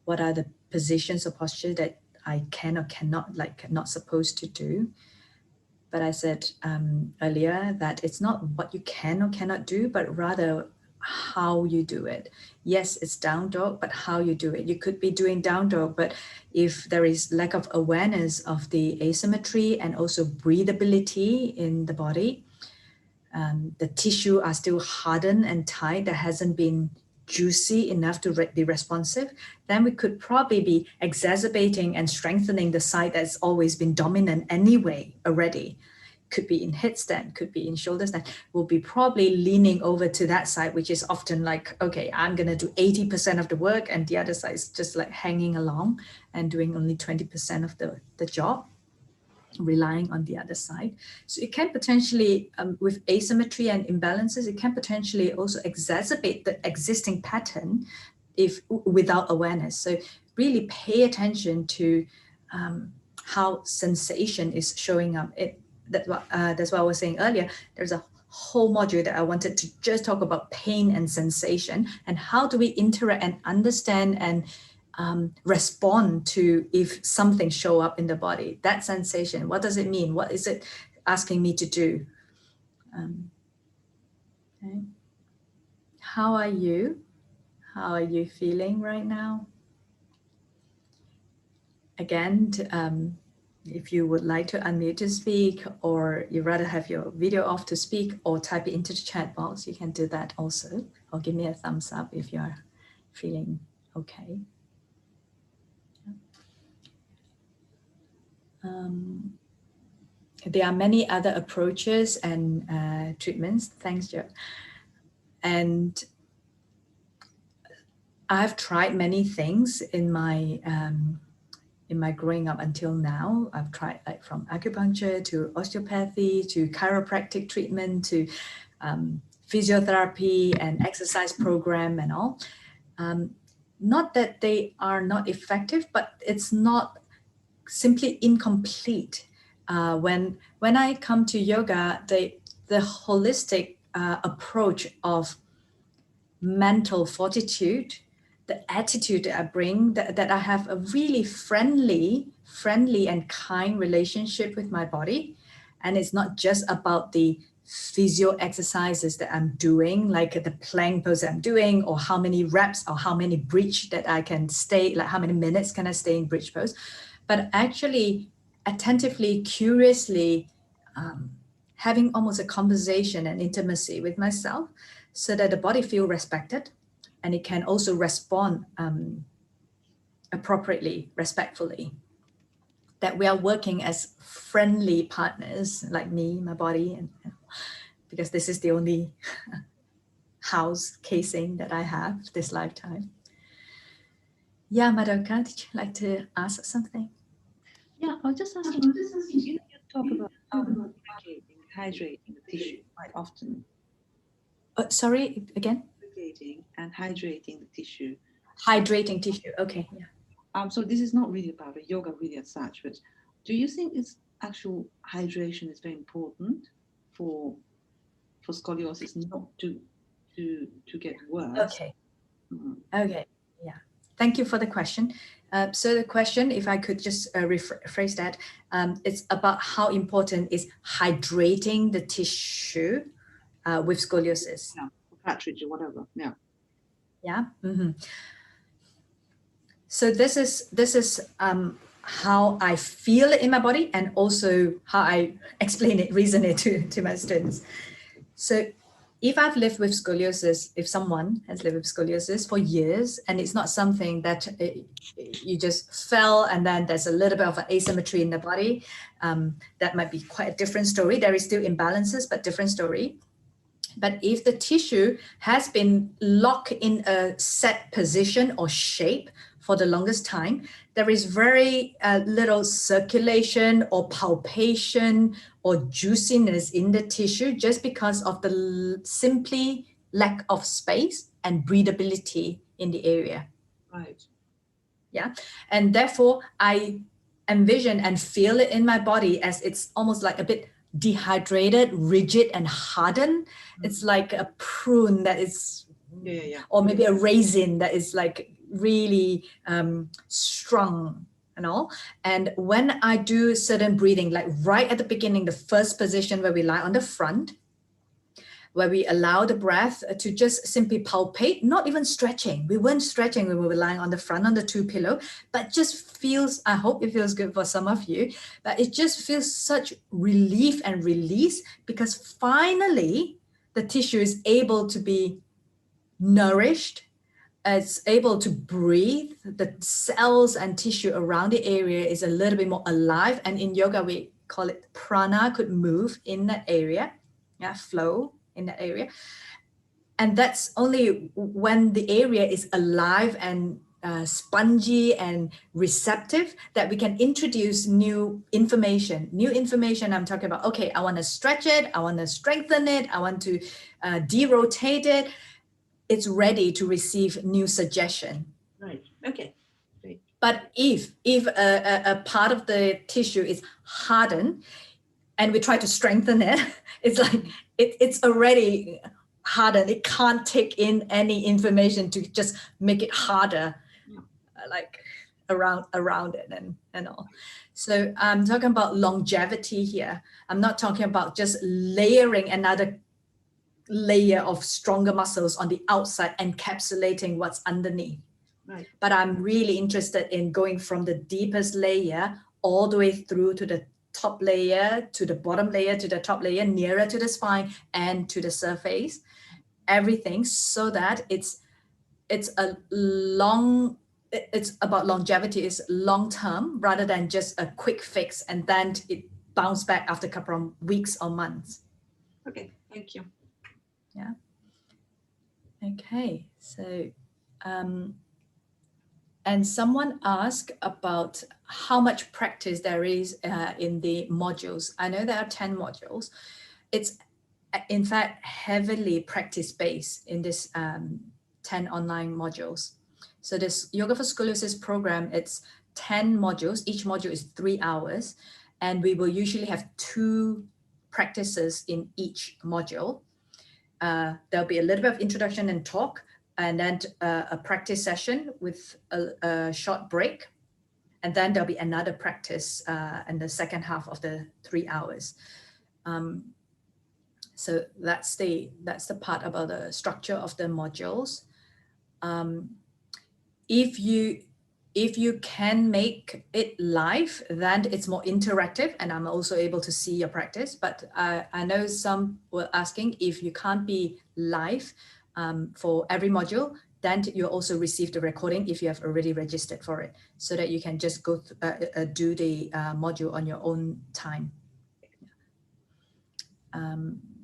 A: what are the positions or posture that I can or cannot, like not supposed to do? But I said earlier that it's not what you can or cannot do, but rather how you do it. Yes, it's down dog, but how you do it. You could be doing down dog, but if there is lack of awareness of the asymmetry and also breathability in the body, the tissue are still hardened and tight, that hasn't been juicy enough to be responsive, then we could probably be exacerbating and strengthening the side that's always been dominant anyway already. Could be in headstand, could be in shoulder stand. We'll be probably leaning over to that side, which is often like, okay, I'm going to do 80% of the work and the other side is just like hanging along and doing only 20% of the job, relying on the other side. So it can potentially, with asymmetry and imbalances, it can potentially also exacerbate the existing pattern if without awareness. So really pay attention to how sensation is showing up. That's what I was saying earlier. There's a whole module that I wanted to just talk about pain and sensation, and how do we interact and understand and respond to if something show up in the body. That sensation, what does it mean? What is it asking me to do? Okay. How are you? How are you feeling right now? Again, if you would like to unmute to speak, or you'd rather have your video off to speak, or type it into the chat box, you can do that also. Or give me a thumbs up if you're feeling okay. There are many other approaches and treatments. Thanks, Joe. And I've tried many things in my growing up until now. I've tried like from acupuncture to osteopathy to chiropractic treatment to physiotherapy and exercise program and all. Not that they are not effective, but it's not simply incomplete. When I come to yoga, the holistic approach of mental fortitude, the attitude that I bring, that I have a really friendly and kind relationship with my body. And it's not just about the physio exercises that I'm doing, like the plank pose that I'm doing, or how many reps or how many bridge that I can stay, like how many minutes can I stay in bridge pose, but actually attentively, curiously, having almost a conversation and intimacy with myself, so that the body feel respected, and it can also respond appropriately, respectfully. That we are working as friendly partners, like me, my body, and because this is the only house casing that I have this lifetime. Yeah, Madoka, did you like to ask something?
B: Yeah, I was just asking, you talk about hydrating the tissue quite often.
A: Sorry, again?
B: And hydrating the tissue.
A: Hydrating tissue, okay, yeah.
B: So this is not really about a yoga really as such, but do you think it's actual hydration is very important for scoliosis not to get worse?
A: Okay. Okay, yeah. Thank you for the question. So the question, if I could just rephrase that, it's about how important is hydrating the tissue with scoliosis.
B: Yeah, cartridge or whatever. Yeah.
A: Yeah. Mm-hmm. So this is how I feel it in my body, and also how I explain it, reason it to my students. So if I've lived with scoliosis, if someone has lived with scoliosis for years, and it's not something that you just fell and then there's a little bit of an asymmetry in the body, that might be quite a different story. There is still imbalances, but different story. But if the tissue has been locked in a set position or shape for the longest time, there is very little circulation or palpation or juiciness in the tissue, just because of the simply lack of space and breathability in the area.
B: Right.
A: Yeah. And therefore, I envision and feel it in my body as it's almost like a bit dehydrated, rigid, and hardened. It's like a prune that is, or maybe a raisin that is like really strong and all. And when I do certain breathing, like right at the beginning, the first position where we lie on the front, where we allow the breath to just simply palpate, not even stretching. We weren't stretching when we were lying on the front on the two pillow, but just feels, I hope it feels good for some of you, but it just feels such relief and release, because finally the tissue is able to be nourished. It's able to breathe. The cells and tissue around the area is a little bit more alive. And in yoga, we call it prana, could move in that area, flow in that area. And that's only when the area is alive and spongy and receptive that we can introduce new information. New information, I'm talking about, okay, I want to stretch it, I want to strengthen it, I want to derotate it. It's ready to receive new suggestion.
B: Right. Okay.
A: Great. But if a part of the tissue is hardened, and we try to strengthen it, it's like it's already hardened. It can't take in any information to just make it harder, like around it and all. So I'm talking about longevity here. I'm not talking about just layering another layer of stronger muscles on the outside, encapsulating what's underneath.
B: Right.
A: But I'm really interested in going from the deepest layer all the way through to the top layer, to the bottom layer, to the top layer, nearer to the spine and to the surface, everything, so that it's about longevity, is long-term rather than just a quick fix and then it bounce back after a couple of weeks or months.
B: Okay, thank you.
A: Yeah. Okay, so and someone asked about how much practice there is in the modules. I know there are 10 modules. It's in fact heavily practice-based in this 10 online modules. So this Yoga for Scoliosis program, it's 10 modules. Each module is 3 hours. And we will usually have 2 practices in each module. There'll be a little bit of introduction and talk, and then a practice session with a short break. And then there'll be another practice in the second half of the 3 hours. So that's the part about the structure of the modules. If you can make it live, then it's more interactive, and I'm also able to see your practice. But I know some were asking if you can't be live for every module, then you also receive the recording if you have already registered for it, so that you can just go do the module on your own time.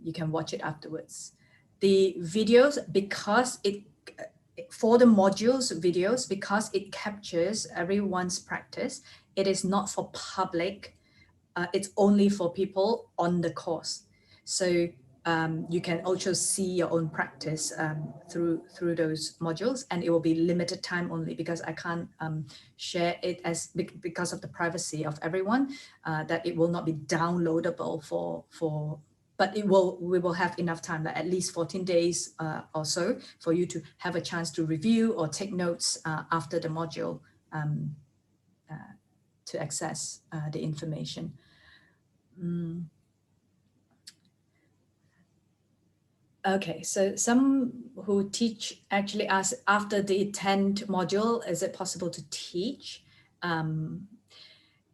A: You can watch it afterwards. The videos, because for the modules videos, because it captures everyone's practice, it is not for public. It's only for people on the course. So you can also see your own practice through those modules, and it will be limited time only, because I can't share it because of the privacy of everyone, that it will not be downloadable for but we will have enough time, like at least 14 days or so, for you to have a chance to review or take notes after the module to access the information. Okay, so some who teach actually ask, after the 10th module, is it possible to teach?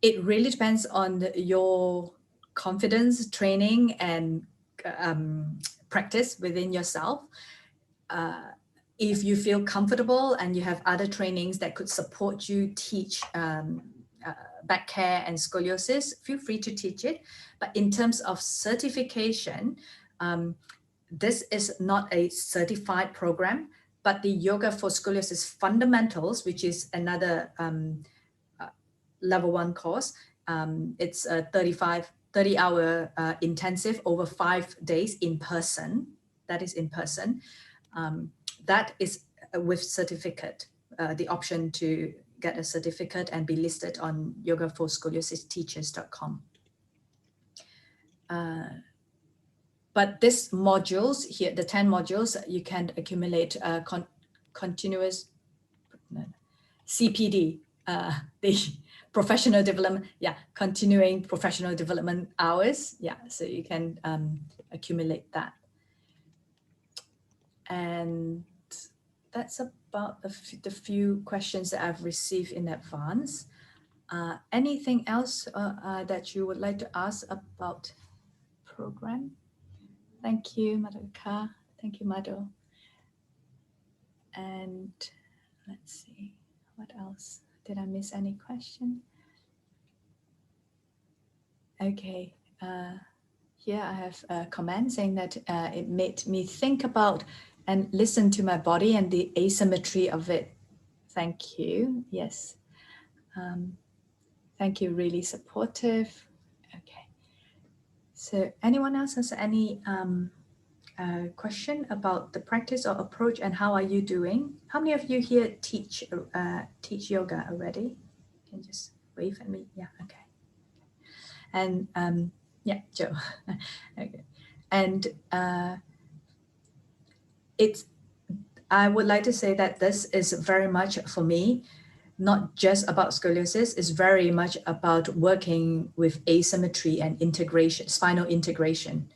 A: It really depends on your confidence, training, and practice within yourself. If you feel comfortable and you have other trainings that could support you teach back care and scoliosis, feel free to teach it. But in terms of certification, this is not a certified program, but the Yoga for Scoliosis Fundamentals, which is another level 1 course. It's a 30-hour intensive over 5 days in person. That is in person. That is with certificate, the option to get a certificate and be listed on yogaforscoliosis-teachers.com. But these modules here, the 10 modules, you can accumulate continuous CPD, the professional development, continuing professional development hours. So you can accumulate that. And that's about the few questions that I've received in advance. Anything else that you would like to ask about program? Thank you, Madhurika. Thank you, Madhu. And let's see, what else? Did I miss any question? Okay, here I have a comment saying that it made me think about and listen to my body and the asymmetry of it. Thank you. Yes. Thank you, really supportive. Okay. So anyone else has any question about the practice or approach, and how are you doing? How many of you here teach yoga already? You can just wave at me. Yeah, okay. And Yeah, Joe. Okay. And I would like to say that this is very much for me, not just about scoliosis, it's very much about working with asymmetry and integration, spinal integration,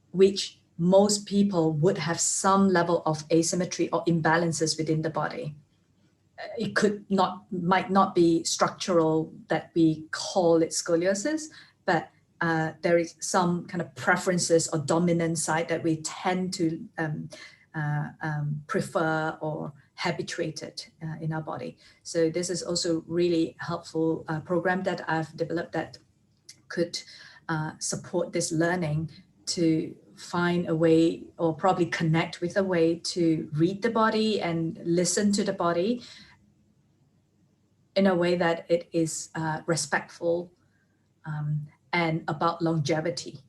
A: which most people would have some level of asymmetry or imbalances within the body. It might not be structural that we call it scoliosis, but there is some kind of preferences or dominant side that we tend to prefer or habituated in our body. So this is also really helpful program that I've developed that could support this learning to find a way, or probably connect with a way to read the body and listen to the body in a way that it is respectful and about longevity.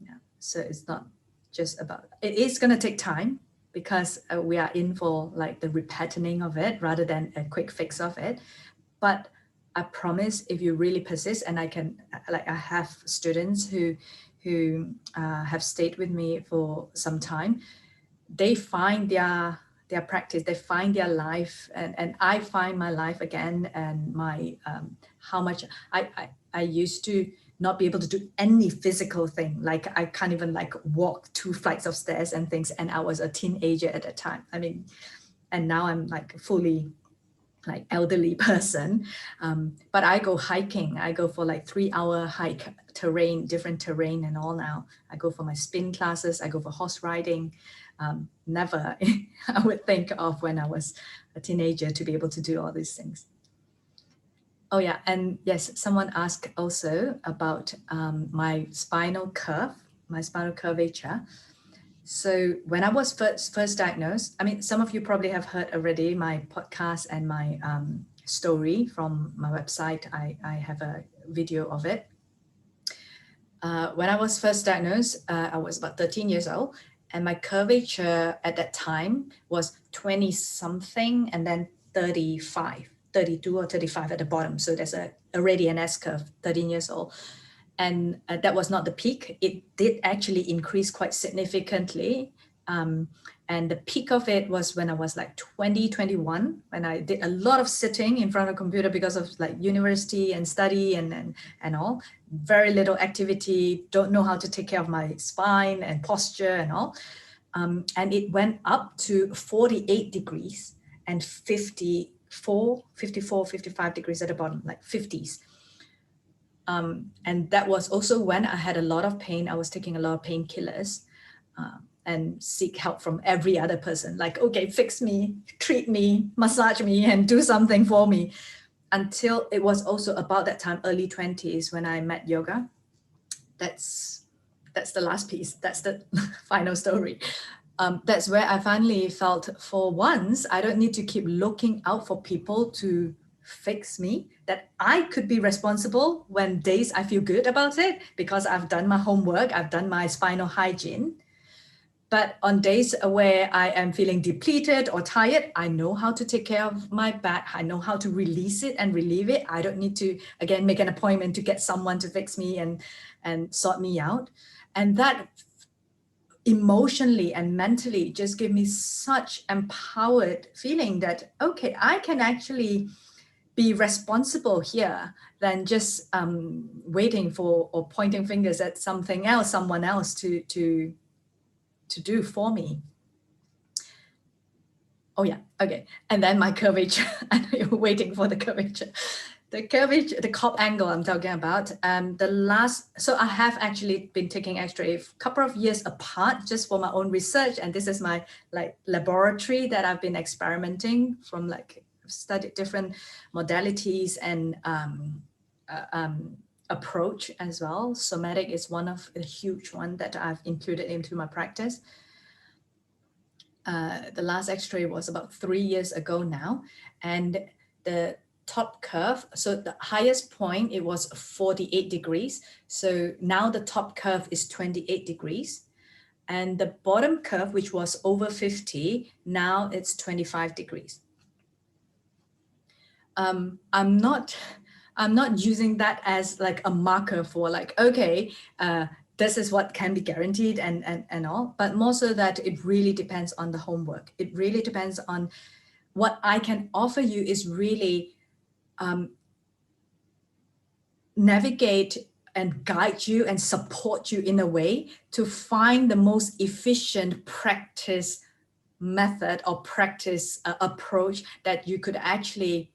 A: Yeah. So it's not just about, it is going to take time because we are in for like the repetitioning of it rather than a quick fix of it. But I promise if you really persist, and I have students who have stayed with me for some time, they find their practice, they find their life, and I find my life again, and my how much I used to not be able to do any physical thing. Like I can't even like walk 2 flights of stairs and things, and I was a teenager at that time. I mean, and now I'm like fully like elderly person, but I go hiking. I go for like 3-hour hike, different terrain and all. Now I go for my spin classes, I go for horse riding. Never I would think of when I was a teenager to be able to do all these things. Oh yeah, and yes, someone asked also about my spinal curvature. So when I was first diagnosed, I mean, some of you probably have heard already my podcast and my story from my website. I have a video of it. When I was first diagnosed, I was about 13 years old, and my curvature at that time was 20 something and then 35, 32 or 35 at the bottom. So there's already an S curve, 13 years old. And that was not the peak. It did actually increase quite significantly. And the peak of it was when I was like 20, 21, when I did a lot of sitting in front of a computer because of like university and study and all. Very little activity, don't know how to take care of my spine and posture and all. And it went up to 48 degrees and 54, 55 degrees at the bottom, like 50s. And that was also when I had a lot of pain. I was taking a lot of painkillers and seek help from every other person, like, okay, fix me, treat me, massage me, and do something for me. Until it was also about that time, early 20s, when I met yoga. That's the last piece. That's the final story. That's where I finally felt, for once, I don't need to keep looking out for people to fix me, that I could be responsible when days I feel good about it because I've done my homework, I've done my spinal hygiene. But on days where I am feeling depleted or tired, I know how to take care of my back. I know how to release it and relieve it. I don't need to, again, make an appointment to get someone to fix me and sort me out. And that emotionally and mentally just give me such empowered feeling that, okay, I can actually be responsible here than just waiting for or pointing fingers at something else, someone else to do for me. Oh yeah, okay. And then my curvature, I know you're waiting for the curvature. The curvature, the cobb angle I'm talking about, so I have actually been taking X-ray a couple of years apart just for my own research. And this is my like laboratory that I've been experimenting from, like I've studied different modalities and approach as well. Somatic is one of a huge one that I've included into my practice. The last X-ray was about 3 years ago now, and the top curve, so the highest point, it was 48 degrees. So now the top curve is 28 degrees. And the bottom curve, which was over 50, now it's 25 degrees. I'm not I'm not using that as like a marker for like, okay, this is what can be guaranteed and all, but more so that it really depends on the homework. It really depends on what I can offer you is really navigate and guide you and support you in a way to find the most efficient practice method or practice approach that you could actually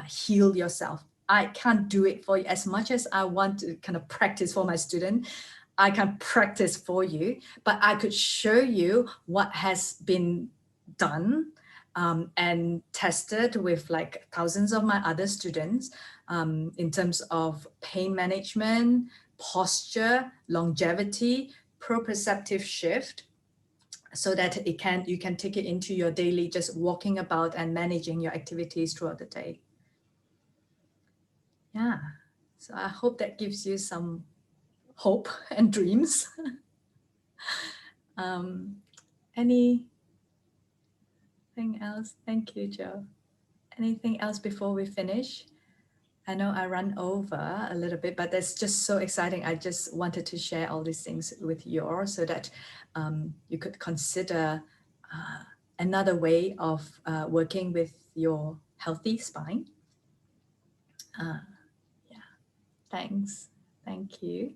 A: heal yourself. I can't do it for you as much as I want to kind of practice for my student. I can practice for you, but I could show you what has been done and tested with like thousands of my other students in terms of pain management, posture, longevity, proprioceptive shift, so that you can take it into your daily, just walking about and managing your activities throughout the day. Yeah, so I hope that gives you some hope and dreams. Anything else? Thank you, Joe. Anything else before we finish? I know I ran over a little bit, but that's just so exciting. I just wanted to share all these things with you all so that you could consider another way of working with your healthy spine. Yeah, thanks. Thank you.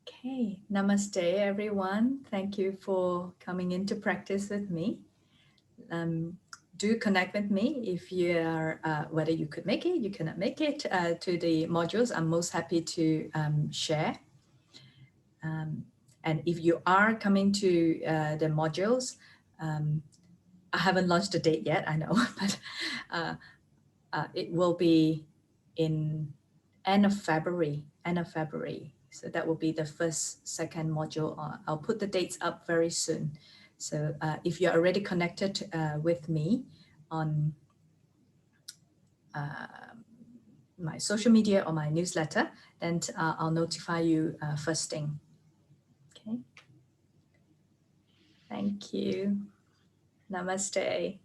A: Okay, namaste, everyone. Thank you for coming in to practice with me. Do connect with me if you are, whether you could make it, you cannot make it to the modules. I'm most happy to share. And if you are coming to the modules, I haven't launched the date yet, I know, but it will be in end of February. So that will be the second module. I'll put the dates up very soon. So if you're already connected with me on my social media or my newsletter, then I'll notify you first thing. Okay. Thank you. Namaste.